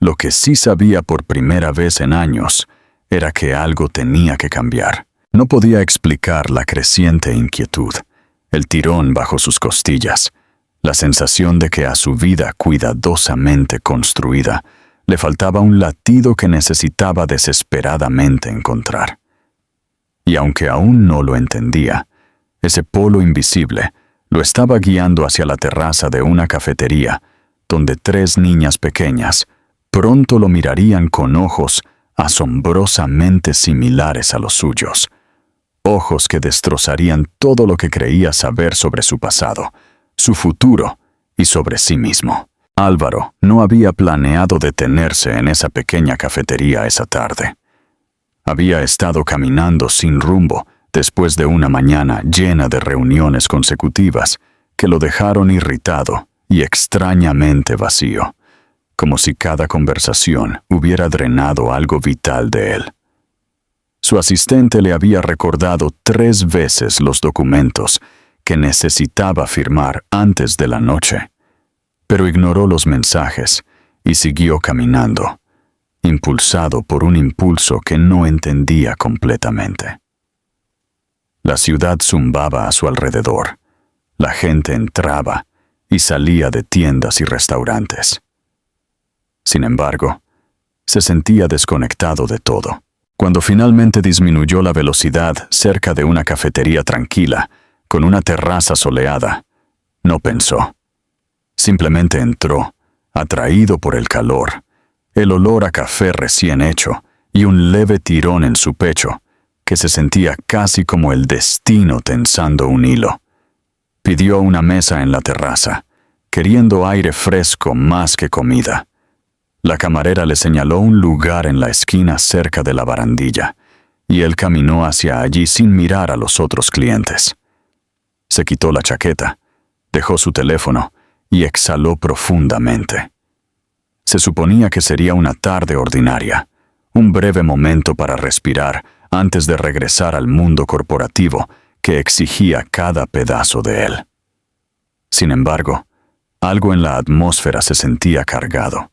Lo que sí sabía por primera vez en años era que algo tenía que cambiar. No podía explicar la creciente inquietud, el tirón bajo sus costillas, la sensación de que a su vida cuidadosamente construida le faltaba un latido que necesitaba desesperadamente encontrar. Y aunque aún no lo entendía, ese polo invisible lo estaba guiando hacia la terraza de una cafetería, donde 3 niñas pequeñas pronto lo mirarían con ojos asombrosamente similares a los suyos, ojos que destrozarían todo lo que creía saber sobre su pasado, su futuro y sobre sí mismo. Álvaro no había planeado detenerse en esa pequeña cafetería esa tarde. Había estado caminando sin rumbo después de una mañana llena de reuniones consecutivas que lo dejaron irritado y extrañamente vacío, como si cada conversación hubiera drenado algo vital de él. Su asistente le había recordado 3 veces los documentos que necesitaba firmar antes de la noche, pero ignoró los mensajes y siguió caminando, impulsado por un impulso que no entendía completamente. La ciudad zumbaba a su alrededor. La gente entraba y salía de tiendas y restaurantes. Sin embargo, se sentía desconectado de todo. Cuando finalmente disminuyó la velocidad cerca de una cafetería tranquila, con una terraza soleada, no pensó. Simplemente entró, atraído por el calor, el olor a café recién hecho y un leve tirón en su pecho, que se sentía casi como el destino tensando un hilo. Pidió una mesa en la terraza, queriendo aire fresco más que comida. La camarera le señaló un lugar en la esquina cerca de la barandilla, y él caminó hacia allí sin mirar a los otros clientes. Se quitó la chaqueta, dejó su teléfono y exhaló profundamente. Se suponía que sería una tarde ordinaria, un breve momento para respirar antes de regresar al mundo corporativo que exigía cada pedazo de él. Sin embargo, algo en la atmósfera se sentía cargado,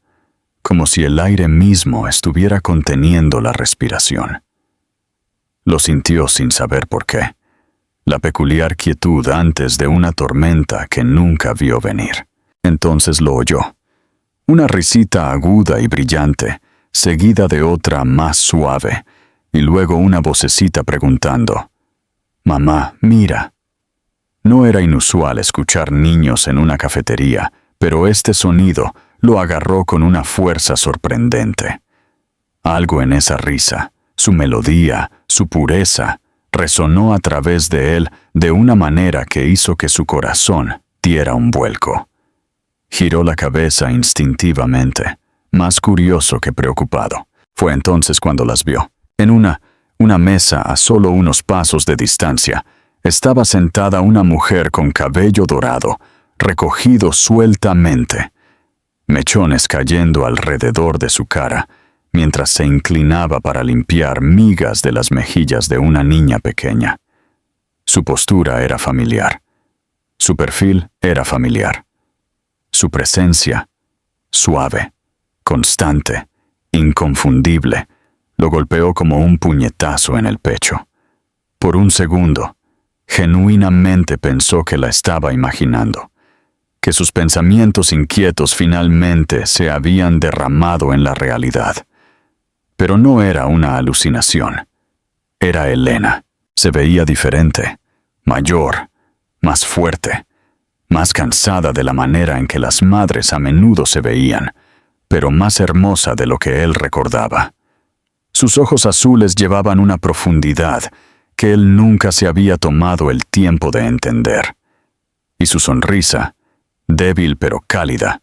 como si el aire mismo estuviera conteniendo la respiración. Lo sintió sin saber por qué, la peculiar quietud antes de una tormenta que nunca vio venir. Entonces lo oyó. Una risita aguda y brillante, seguida de otra más suave, y luego una vocecita preguntando: «Mamá, mira». No era inusual escuchar niños en una cafetería, pero este sonido lo agarró con una fuerza sorprendente. Algo en esa risa, su melodía, su pureza, resonó a través de él de una manera que hizo que su corazón diera un vuelco. Giró la cabeza instintivamente, más curioso que preocupado. Fue entonces cuando las vio. En una mesa a solo unos pasos de distancia, estaba sentada una mujer con cabello dorado, recogido sueltamente, mechones cayendo alrededor de su cara, mientras se inclinaba para limpiar migas de las mejillas de una niña pequeña. Su postura era familiar. Su perfil era familiar. Su presencia, suave, constante, inconfundible, lo golpeó como un puñetazo en el pecho. Por un segundo, genuinamente pensó que la estaba imaginando, que sus pensamientos inquietos finalmente se habían derramado en la realidad. Pero no era una alucinación. Era Elena. Se veía diferente, mayor, más fuerte, más cansada de la manera en que las madres a menudo se veían, pero más hermosa de lo que él recordaba. Sus ojos azules llevaban una profundidad que él nunca se había tomado el tiempo de entender. Y su sonrisa, débil pero cálida,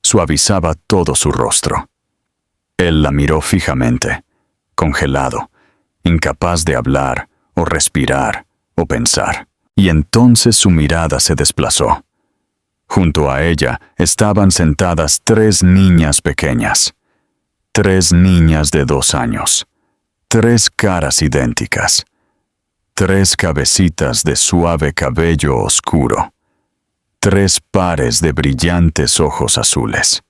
suavizaba todo su rostro. Él la miró fijamente, congelado, incapaz de hablar o respirar o pensar. Y entonces su mirada se desplazó. Junto a ella estaban sentadas 3 niñas pequeñas. 3 niñas de 2 años. 3 caras idénticas. 3 cabecitas de suave cabello oscuro. 3 pares de brillantes ojos azules.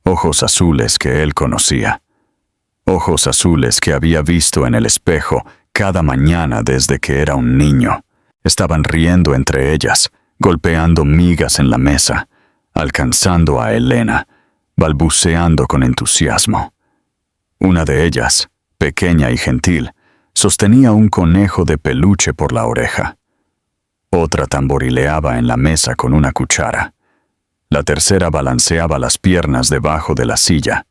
ojos azules que él conocía, ojos azules que había visto en el espejo cada mañana desde que era un niño. Estaban riendo entre ellas, golpeando migas en la mesa, alcanzando a Elena, balbuceando con entusiasmo. Una de ellas, pequeña y gentil, sostenía un conejo de peluche por la oreja. Otra tamborileaba en la mesa con una cuchara. La tercera balanceaba las piernas debajo de la silla,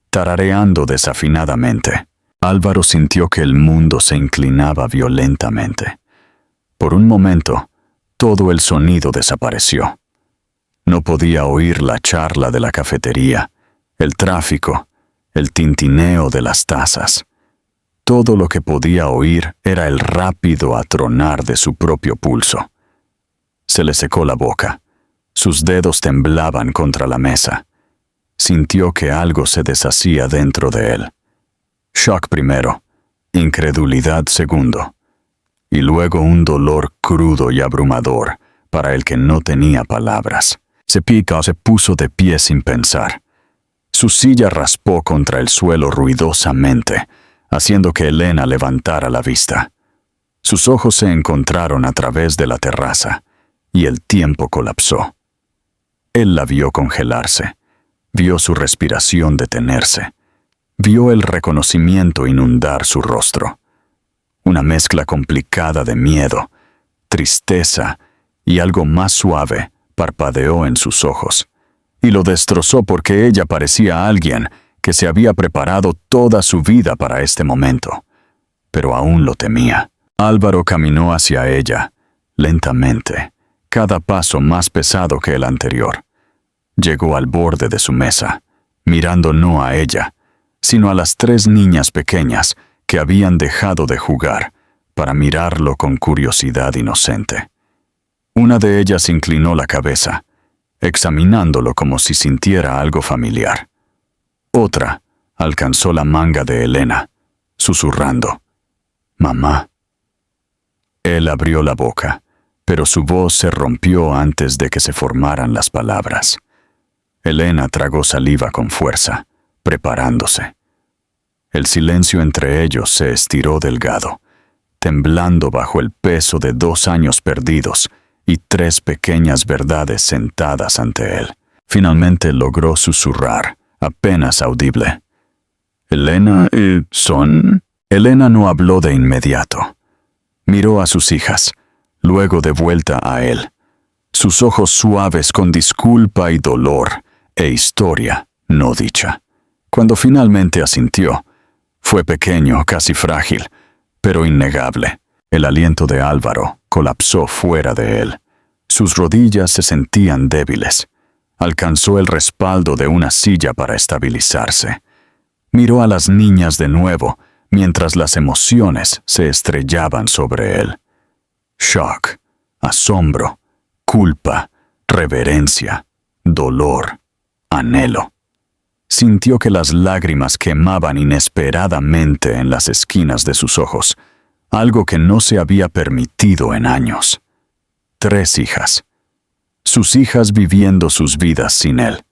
tarareando desafinadamente. Álvaro sintió que el mundo se inclinaba violentamente. Por un momento, todo el sonido desapareció. No podía oír la charla de la cafetería, el tráfico, el tintineo de las tazas. Todo lo que podía oír era el rápido atronar de su propio pulso. Se le secó la boca. Sus dedos temblaban contra la mesa. Sintió que algo se deshacía dentro de él. Shock primero, incredulidad segundo, y luego un dolor crudo y abrumador para el que no tenía palabras. Se puso de pie sin pensar. Su silla raspó contra el suelo ruidosamente, haciendo que Elena levantara la vista. Sus ojos se encontraron a través de la terraza, y el tiempo colapsó. Él la vio congelarse, vio su respiración detenerse, vio el reconocimiento inundar su rostro. Una mezcla complicada de miedo, tristeza y algo más suave parpadeó en sus ojos, y lo destrozó porque ella parecía alguien que se había preparado toda su vida para este momento, pero aún lo temía. Álvaro caminó hacia ella, lentamente, cada paso más pesado que el anterior. Llegó al borde de su mesa, mirando no a ella, sino a las 3 niñas pequeñas que habían dejado de jugar para mirarlo con curiosidad inocente. Una de ellas inclinó la cabeza, examinándolo como si sintiera algo familiar. Otra alcanzó la manga de Elena, susurrando, «Mamá». Él abrió la boca, pero su voz se rompió antes de que se formaran las palabras. Elena tragó saliva con fuerza, preparándose. El silencio entre ellos se estiró delgado, temblando bajo el peso de 2 años perdidos y 3 pequeñas verdades sentadas ante él. Finalmente logró susurrar, apenas audible. «Elena, ¿son?» Elena no habló de inmediato. Miró a sus hijas, luego de vuelta a él. Sus ojos suaves con disculpa y dolor, e historia no dicha. Cuando finalmente asintió, fue pequeño, casi frágil, pero innegable. El aliento de Álvaro colapsó fuera de él. Sus rodillas se sentían débiles. Alcanzó el respaldo de una silla para estabilizarse. Miró a las niñas de nuevo, mientras las emociones se estrellaban sobre él. Shock, asombro, culpa, reverencia, dolor, anhelo. Sintió que las lágrimas quemaban inesperadamente en las esquinas de sus ojos, algo que no se había permitido en años. 3 hijas. Sus hijas viviendo sus vidas sin él.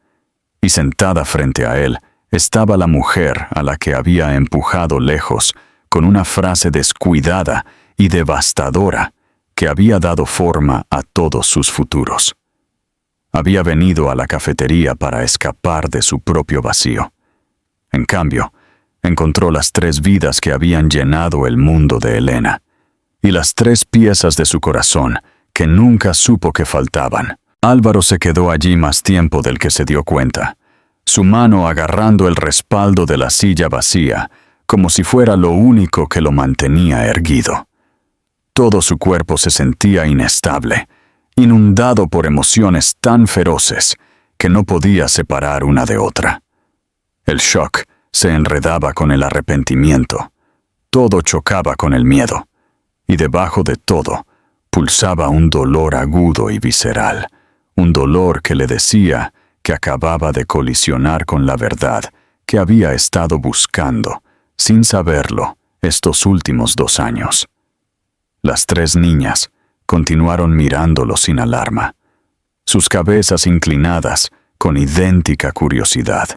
Y sentada frente a él estaba la mujer a la que había empujado lejos con una frase descuidada y devastadora que había dado forma a todos sus futuros. Había venido a la cafetería para escapar de su propio vacío. En cambio, encontró las 3 vidas que habían llenado el mundo de Elena, y las 3 piezas de su corazón que nunca supo que faltaban. Álvaro se quedó allí más tiempo del que se dio cuenta, su mano agarrando el respaldo de la silla vacía, como si fuera lo único que lo mantenía erguido. Todo su cuerpo se sentía inestable, inundado por emociones tan feroces que no podía separar una de otra. El shock se enredaba con el arrepentimiento, todo chocaba con el miedo, y debajo de todo pulsaba un dolor agudo y visceral, un dolor que le decía que acababa de colisionar con la verdad que había estado buscando, sin saberlo, estos últimos 2 años. Las 3 niñas continuaron mirándolo sin alarma, sus cabezas inclinadas con idéntica curiosidad.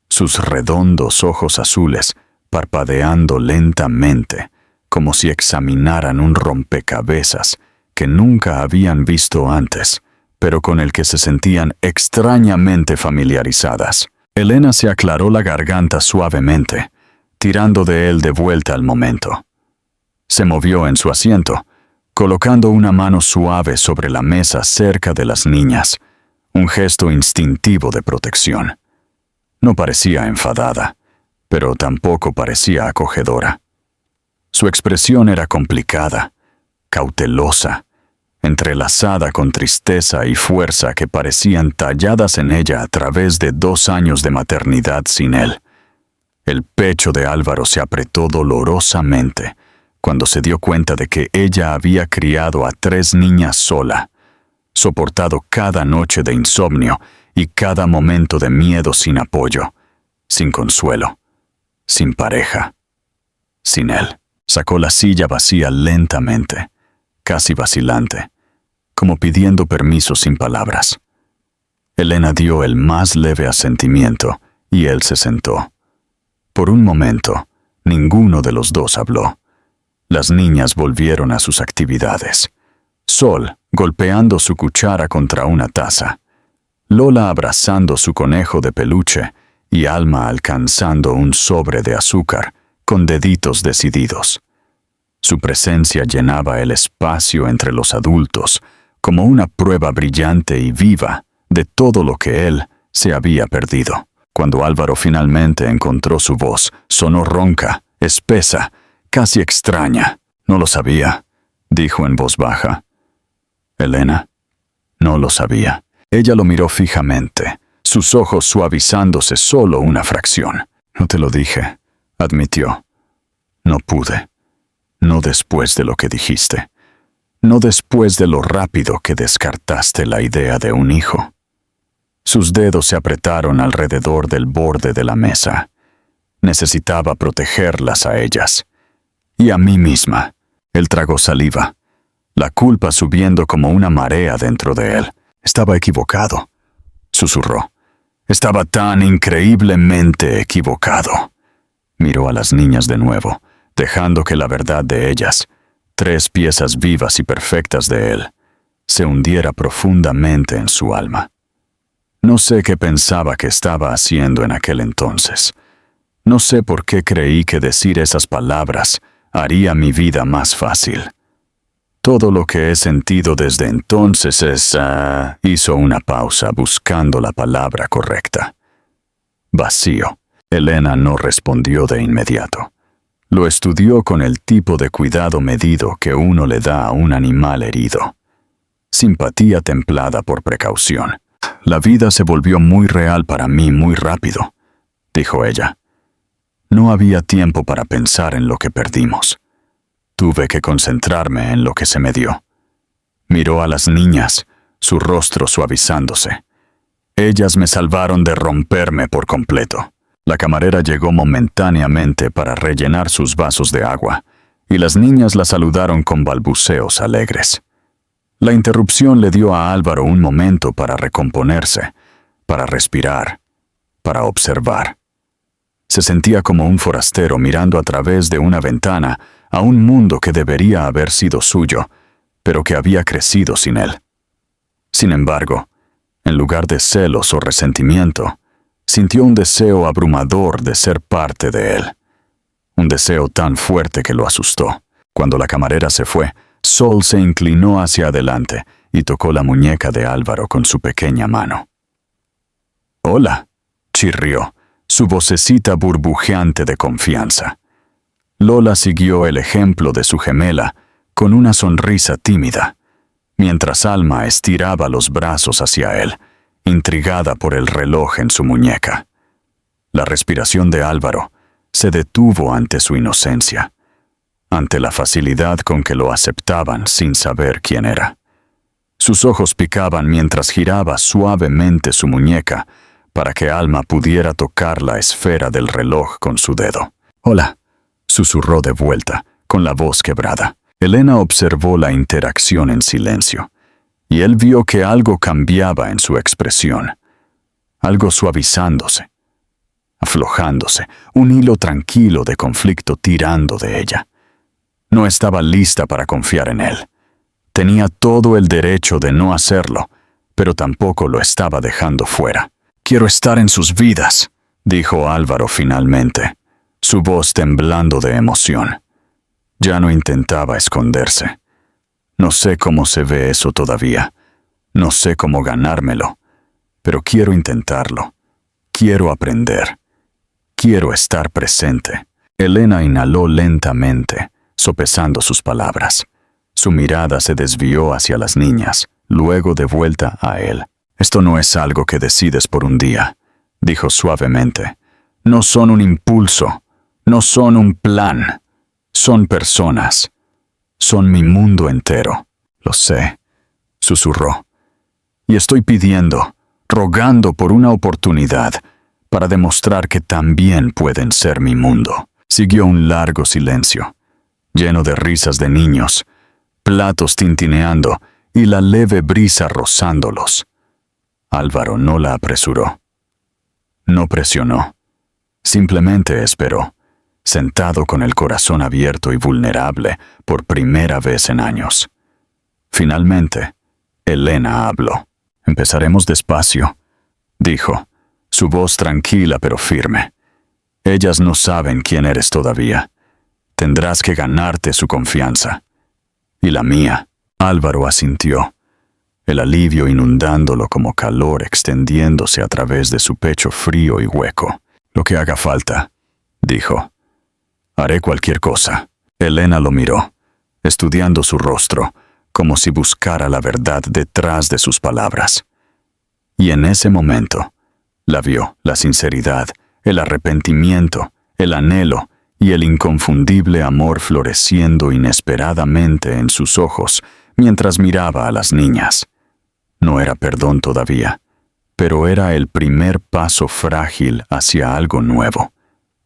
Sus redondos ojos azules parpadeando lentamente, como si examinaran un rompecabezas que nunca habían visto antes, pero con el que se sentían extrañamente familiarizadas. Elena se aclaró la garganta suavemente, tirando de él de vuelta al momento. Se movió en su asiento, colocando una mano suave sobre la mesa cerca de las niñas, un gesto instintivo de protección. No parecía enfadada, pero tampoco parecía acogedora. Su expresión era complicada, cautelosa, entrelazada con tristeza y fuerza que parecían talladas en ella a través de 2 años de maternidad sin él. El pecho de Álvaro se apretó dolorosamente cuando se dio cuenta de que ella había criado a 3 niñas sola, soportado cada noche de insomnio y cada momento de miedo sin apoyo, sin consuelo, sin pareja, sin él. Sacó la silla vacía lentamente, casi vacilante, como pidiendo permiso sin palabras. Elena dio el más leve asentimiento y él se sentó. Por un momento, ninguno de los dos habló. Las niñas volvieron a sus actividades. Sol golpeando su cuchara contra una taza, Lola abrazando su conejo de peluche y Alma alcanzando un sobre de azúcar con deditos decididos. Su presencia llenaba el espacio entre los adultos como una prueba brillante y viva de todo lo que él se había perdido. Cuando Álvaro finalmente encontró su voz, sonó ronca, espesa, casi extraña. «No lo sabía», dijo en voz baja. «Elena, no lo sabía». Ella lo miró fijamente, sus ojos suavizándose solo una fracción. «No te lo dije», admitió. «No pude. No después de lo que dijiste. No después de lo rápido que descartaste la idea de un hijo». Sus dedos se apretaron alrededor del borde de la mesa. Necesitaba protegerlas a ellas. Y a mí misma. Él tragó saliva, la culpa subiendo como una marea dentro de él. «Estaba equivocado», susurró. «Estaba tan increíblemente equivocado». Miró a las niñas de nuevo, dejando que la verdad de ellas, 3 piezas vivas y perfectas de él, se hundiera profundamente en su alma. No sé qué pensaba que estaba haciendo en aquel entonces. No sé por qué creí que decir esas palabras haría mi vida más fácil. Todo lo que he sentido desde entonces es... Hizo una pausa buscando la palabra correcta. Vacío. Elena no respondió de inmediato. Lo estudió con el tipo de cuidado medido que uno le da a un animal herido. Simpatía templada por precaución. «La vida se volvió muy real para mí muy rápido», dijo ella. «No había tiempo para pensar en lo que perdimos. Tuve que concentrarme en lo que se me dio». Miró a las niñas, su rostro suavizándose. «Ellas me salvaron de romperme por completo». La camarera llegó momentáneamente para rellenar sus vasos de agua, y las niñas la saludaron con balbuceos alegres. La interrupción le dio a Álvaro un momento para recomponerse, para respirar, para observar. Se sentía como un forastero mirando a través de una ventana a un mundo que debería haber sido suyo, pero que había crecido sin él. Sin embargo, en lugar de celos o resentimiento, sintió un deseo abrumador de ser parte de él. Un deseo tan fuerte que lo asustó. Cuando la camarera se fue, Sol se inclinó hacia adelante y tocó la muñeca de Álvaro con su pequeña mano. «Hola», chirrió, su vocecita burbujeante de confianza. Lola siguió el ejemplo de su gemela con una sonrisa tímida, mientras Alma estiraba los brazos hacia él, intrigada por el reloj en su muñeca. La respiración de Álvaro se detuvo ante su inocencia, ante la facilidad con que lo aceptaban sin saber quién era. Sus ojos picaban mientras giraba suavemente su muñeca para que Alma pudiera tocar la esfera del reloj con su dedo. «Hola», susurró de vuelta, con la voz quebrada. Elena observó la interacción en silencio, y él vio que algo cambiaba en su expresión. algo suavizándose, aflojándose, un hilo tranquilo de conflicto tirando de ella. No estaba lista para confiar en él. Tenía todo el derecho de no hacerlo, pero tampoco lo estaba dejando fuera. «Quiero estar en sus vidas», dijo Álvaro finalmente, su voz temblando de emoción. Ya no intentaba esconderse. «No sé cómo se ve eso todavía. No sé cómo ganármelo, pero quiero intentarlo. Quiero aprender. Quiero estar presente». Elena inhaló lentamente, sopesando sus palabras. Su mirada se desvió hacia las niñas, luego de vuelta a él. «Esto no es algo que decides por un día», dijo suavemente. «No son un impulso, no son un plan. Son personas. Son mi mundo entero». «Lo sé», susurró. «Y estoy pidiendo, rogando por una oportunidad para demostrar que también pueden ser mi mundo». Siguió un largo silencio, lleno de risas de niños, platos tintineando y la leve brisa rozándolos. Álvaro no la apresuró. No presionó. Simplemente esperó, sentado con el corazón abierto y vulnerable por primera vez en años. Finalmente, Elena habló. «Empezaremos despacio», dijo, su voz tranquila pero firme. «Ellas no saben quién eres todavía. Tendrás que ganarte su confianza. Y la mía». Álvaro asintió, el alivio inundándolo como calor extendiéndose a través de su pecho frío y hueco. «Lo que haga falta», dijo. «Haré cualquier cosa». Elena lo miró, estudiando su rostro, como si buscara la verdad detrás de sus palabras. Y en ese momento, la vio, la sinceridad, el arrepentimiento, el anhelo y el inconfundible amor floreciendo inesperadamente en sus ojos mientras miraba a las niñas. No era perdón todavía, pero era el primer paso frágil hacia algo nuevo,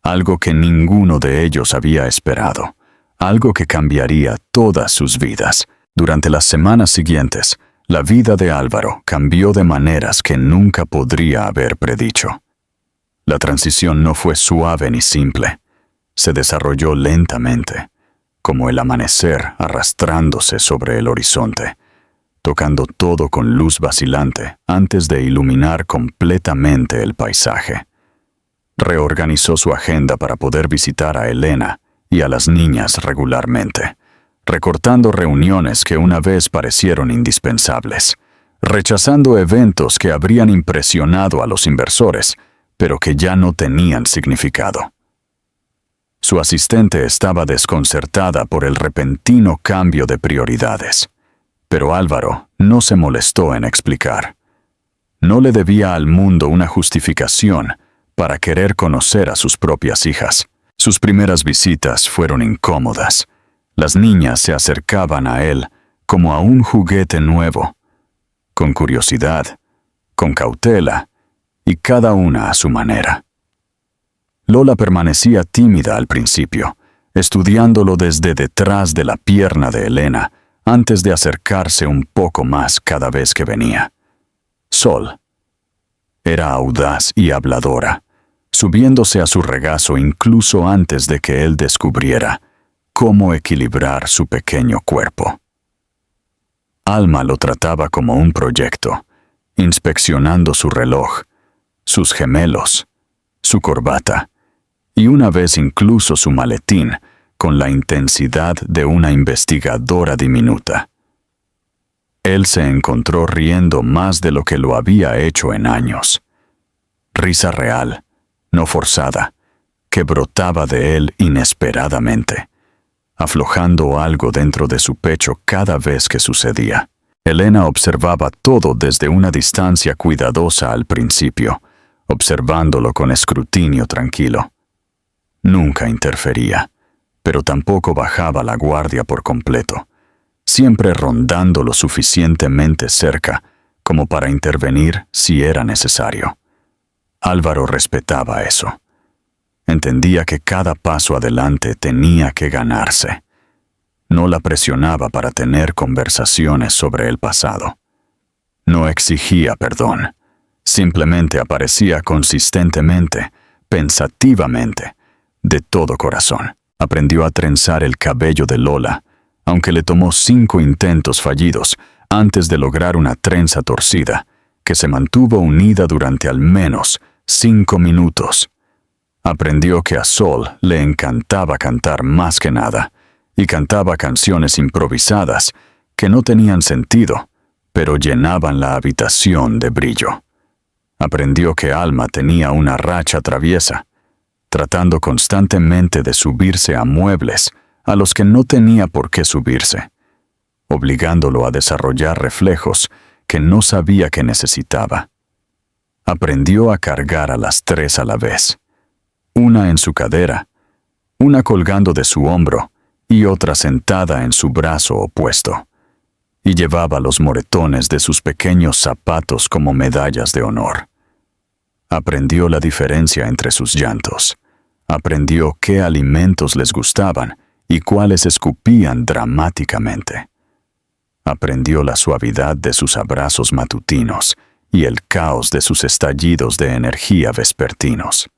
algo que ninguno de ellos había esperado, algo que cambiaría todas sus vidas. Durante las semanas siguientes, la vida de Álvaro cambió de maneras que nunca podría haber predicho. La transición no fue suave ni simple. Se desarrolló lentamente, como el amanecer arrastrándose sobre el horizonte, tocando todo con luz vacilante antes de iluminar completamente el paisaje. Reorganizó su agenda para poder visitar a Elena y a las niñas regularmente, recortando reuniones que una vez parecieron indispensables, rechazando eventos que habrían impresionado a los inversores, pero que ya no tenían significado. Su asistente estaba desconcertada por el repentino cambio de prioridades, pero Álvaro no se molestó en explicar. No le debía al mundo una justificación para querer conocer a sus propias hijas. Sus primeras visitas fueron incómodas. Las niñas se acercaban a él como a un juguete nuevo, con curiosidad, con cautela, y cada una a su manera. Lola permanecía tímida al principio, estudiándolo desde detrás de la pierna de Elena, antes de acercarse un poco más cada vez que venía. Sol era audaz y habladora, subiéndose a su regazo incluso antes de que él descubriera cómo equilibrar su pequeño cuerpo. Alma lo trataba como un proyecto, inspeccionando su reloj, sus gemelos, su corbata, y una vez incluso su maletín, con la intensidad de una investigadora diminuta. Él se encontró riendo más de lo que lo había hecho en años. Risa real, no forzada, que brotaba de él inesperadamente, aflojando algo dentro de su pecho cada vez que sucedía. Elena observaba todo desde una distancia cuidadosa al principio, observándolo con escrutinio tranquilo. Nunca interfería, pero tampoco bajaba la guardia por completo, siempre rondando lo suficientemente cerca como para intervenir si era necesario. Álvaro respetaba eso. Entendía que cada paso adelante tenía que ganarse. No la presionaba para tener conversaciones sobre el pasado. No exigía perdón, Simplemente aparecía consistentemente, pensativamente, de todo corazón. Aprendió a trenzar el cabello de Lola, aunque le tomó 5 intentos fallidos antes de lograr una trenza torcida, que se mantuvo unida durante al menos 5 minutos. Aprendió que a Sol le encantaba cantar más que nada, y cantaba canciones improvisadas que no tenían sentido, pero llenaban la habitación de brillo. Aprendió que Alma tenía una racha traviesa, tratando constantemente de subirse a muebles a los que no tenía por qué subirse, obligándolo a desarrollar reflejos que no sabía que necesitaba. Aprendió a cargar a las 3 a la vez, una en su cadera, una colgando de su hombro y otra sentada en su brazo opuesto, y llevaba los moretones de sus pequeños zapatos como medallas de honor. Aprendió la diferencia entre sus llantos. Aprendió qué alimentos les gustaban y cuáles escupían dramáticamente. Aprendió la suavidad de sus abrazos matutinos y el caos de sus estallidos de energía vespertinos.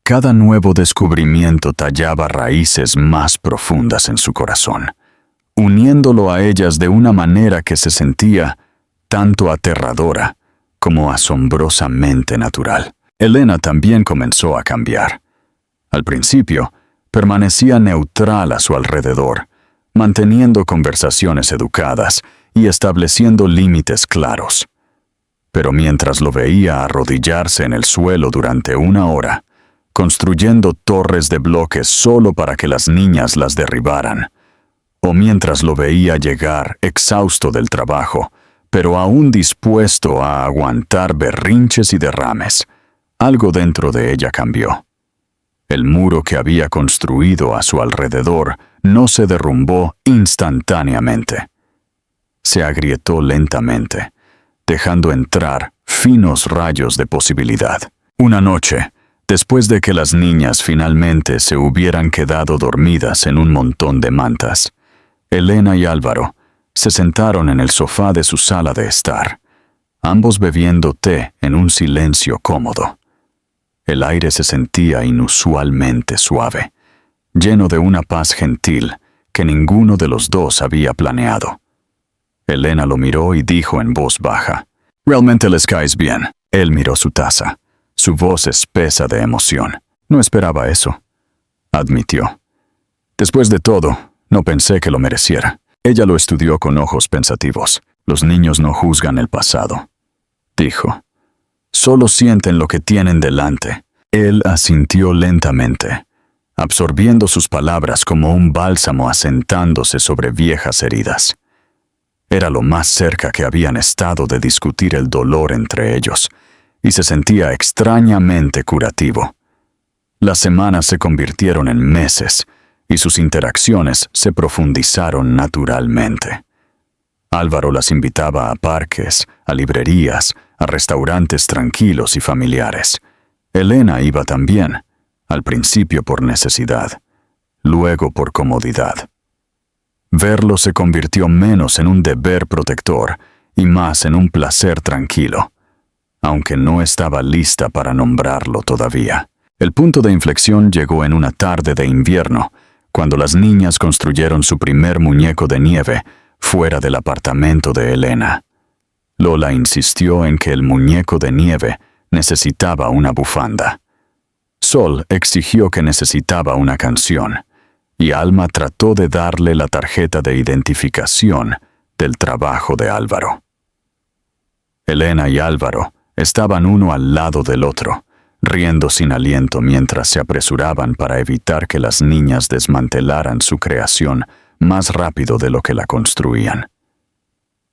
Cada nuevo descubrimiento tallaba raíces más profundas en su corazón, uniéndolo a ellas de una manera que se sentía tanto aterradora como asombrosamente natural. Elena también comenzó a cambiar. Al principio, permanecía neutral a su alrededor, manteniendo conversaciones educadas y estableciendo límites claros. Pero mientras lo veía arrodillarse en el suelo durante 1 hora, construyendo torres de bloques solo para que las niñas las derribaran, o mientras lo veía llegar exhausto del trabajo, pero aún dispuesto a aguantar berrinches y derrames, algo dentro de ella cambió. El muro que había construido a su alrededor no se derrumbó instantáneamente. Se agrietó lentamente, dejando entrar finos rayos de posibilidad. Una noche, después de que las niñas finalmente se hubieran quedado dormidas en un montón de mantas, Elena y Álvaro se sentaron en el sofá de su sala de estar, ambos bebiendo té en un silencio cómodo. El aire se sentía inusualmente suave, lleno de una paz gentil que ninguno de los dos había planeado. Elena lo miró y dijo en voz baja: «Realmente les caes bien». Él miró su taza, su voz espesa de emoción. «No esperaba eso», admitió. «Después de todo, no pensé que lo mereciera». Ella lo estudió con ojos pensativos. «Los niños no juzgan el pasado», dijo. «Solo sienten lo que tienen delante». Él asintió lentamente, absorbiendo sus palabras como un bálsamo asentándose sobre viejas heridas. Era lo más cerca que habían estado de discutir el dolor entre ellos, y se sentía extrañamente curativo. Las semanas se convirtieron en meses, y sus interacciones se profundizaron naturalmente. Álvaro las invitaba a parques, a librerías, a restaurantes tranquilos y familiares. Elena iba también, al principio por necesidad, luego por comodidad. Verlo se convirtió menos en un deber protector y más en un placer tranquilo, aunque no estaba lista para nombrarlo todavía. El punto de inflexión llegó en una tarde de invierno, cuando las niñas construyeron su primer muñeco de nieve fuera del apartamento de Elena. Lola insistió en que el muñeco de nieve necesitaba una bufanda. Sol exigió que necesitaba una canción, y Alma trató de darle la tarjeta de identificación del trabajo de Álvaro. Elena y Álvaro estaban uno al lado del otro, riendo sin aliento mientras se apresuraban para evitar que las niñas desmantelaran su creación más rápido de lo que la construían.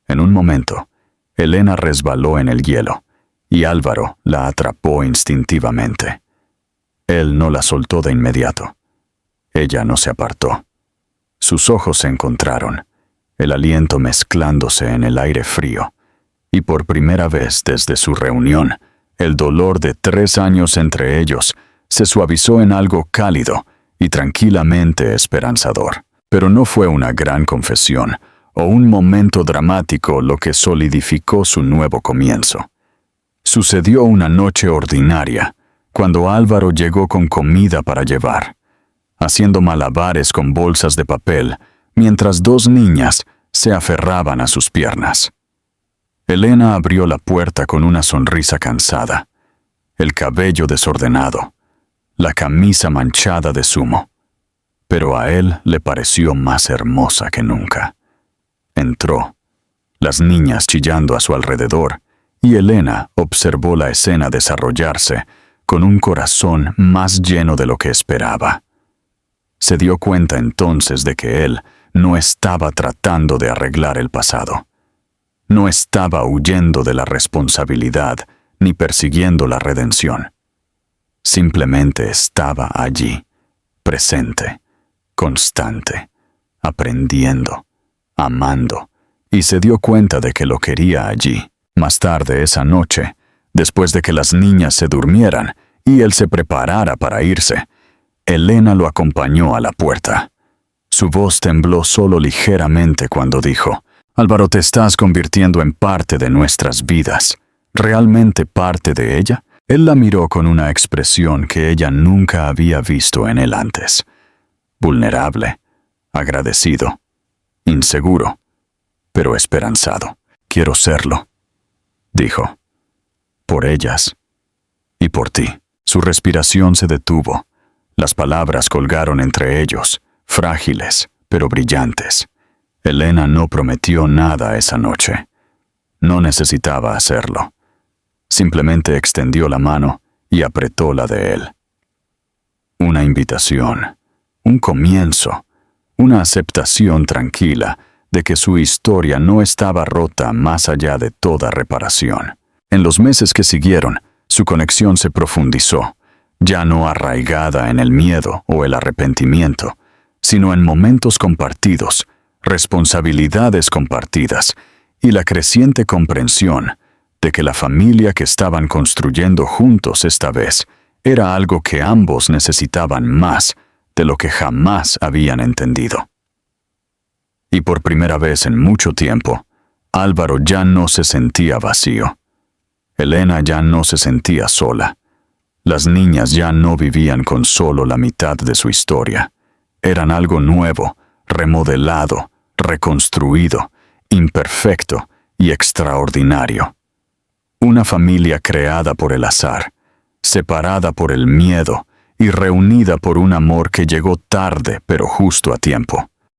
En un momento, Elena resbaló en el hielo, y Álvaro la atrapó instintivamente. Él no la soltó de inmediato. Ella no se apartó. Sus ojos se encontraron, el aliento mezclándose en el aire frío, y por primera vez desde su reunión, el dolor de 3 años entre ellos se suavizó en algo cálido y tranquilamente esperanzador. Pero no fue una gran confesión o un momento dramático lo que solidificó su nuevo comienzo. Sucedió una noche ordinaria, cuando Álvaro llegó con comida para llevar, haciendo malabares con bolsas de papel, mientras dos niñas se aferraban a sus piernas. Elena abrió la puerta con una sonrisa cansada, el cabello desordenado, la camisa manchada de zumo, pero a él le pareció más hermosa que nunca. Entró, las niñas chillando a su alrededor, y Elena observó la escena desarrollarse con un corazón más lleno de lo que esperaba. Se dio cuenta entonces de que él no estaba tratando de arreglar el pasado. No estaba huyendo de la responsabilidad ni persiguiendo la redención. Simplemente estaba allí, presente, constante, aprendiendo, amando, y se dio cuenta de que lo quería allí. Más tarde esa noche, después de que las niñas se durmieran y él se preparara para irse, Elena lo acompañó a la puerta. Su voz tembló solo ligeramente cuando dijo: «Álvaro, te estás convirtiendo en parte de nuestras vidas. ¿Realmente parte de ella?» Él la miró con una expresión que ella nunca había visto en él antes. Vulnerable, agradecido, inseguro, pero esperanzado. «Quiero serlo», dijo. «Por ellas y por ti». Su respiración se detuvo. Las palabras colgaron entre ellos, frágiles, pero brillantes. Elena no prometió nada esa noche. No necesitaba hacerlo. Simplemente extendió la mano y apretó la de él. Una invitación, un comienzo, una aceptación tranquila de que su historia no estaba rota más allá de toda reparación. En los meses que siguieron, su conexión se profundizó, ya no arraigada en el miedo o el arrepentimiento, sino en momentos compartidos, responsabilidades compartidas y la creciente comprensión de que la familia que estaban construyendo juntos esta vez era algo que ambos necesitaban más de lo que jamás habían entendido. Y por primera vez en mucho tiempo, Álvaro ya no se sentía vacío. Elena ya no se sentía sola. Las niñas ya no vivían con solo la mitad de su historia. Eran algo nuevo, remodelado, reconstruido, imperfecto y extraordinario. Una familia creada por el azar, separada por el miedo y reunida por un amor que llegó tarde pero justo a tiempo.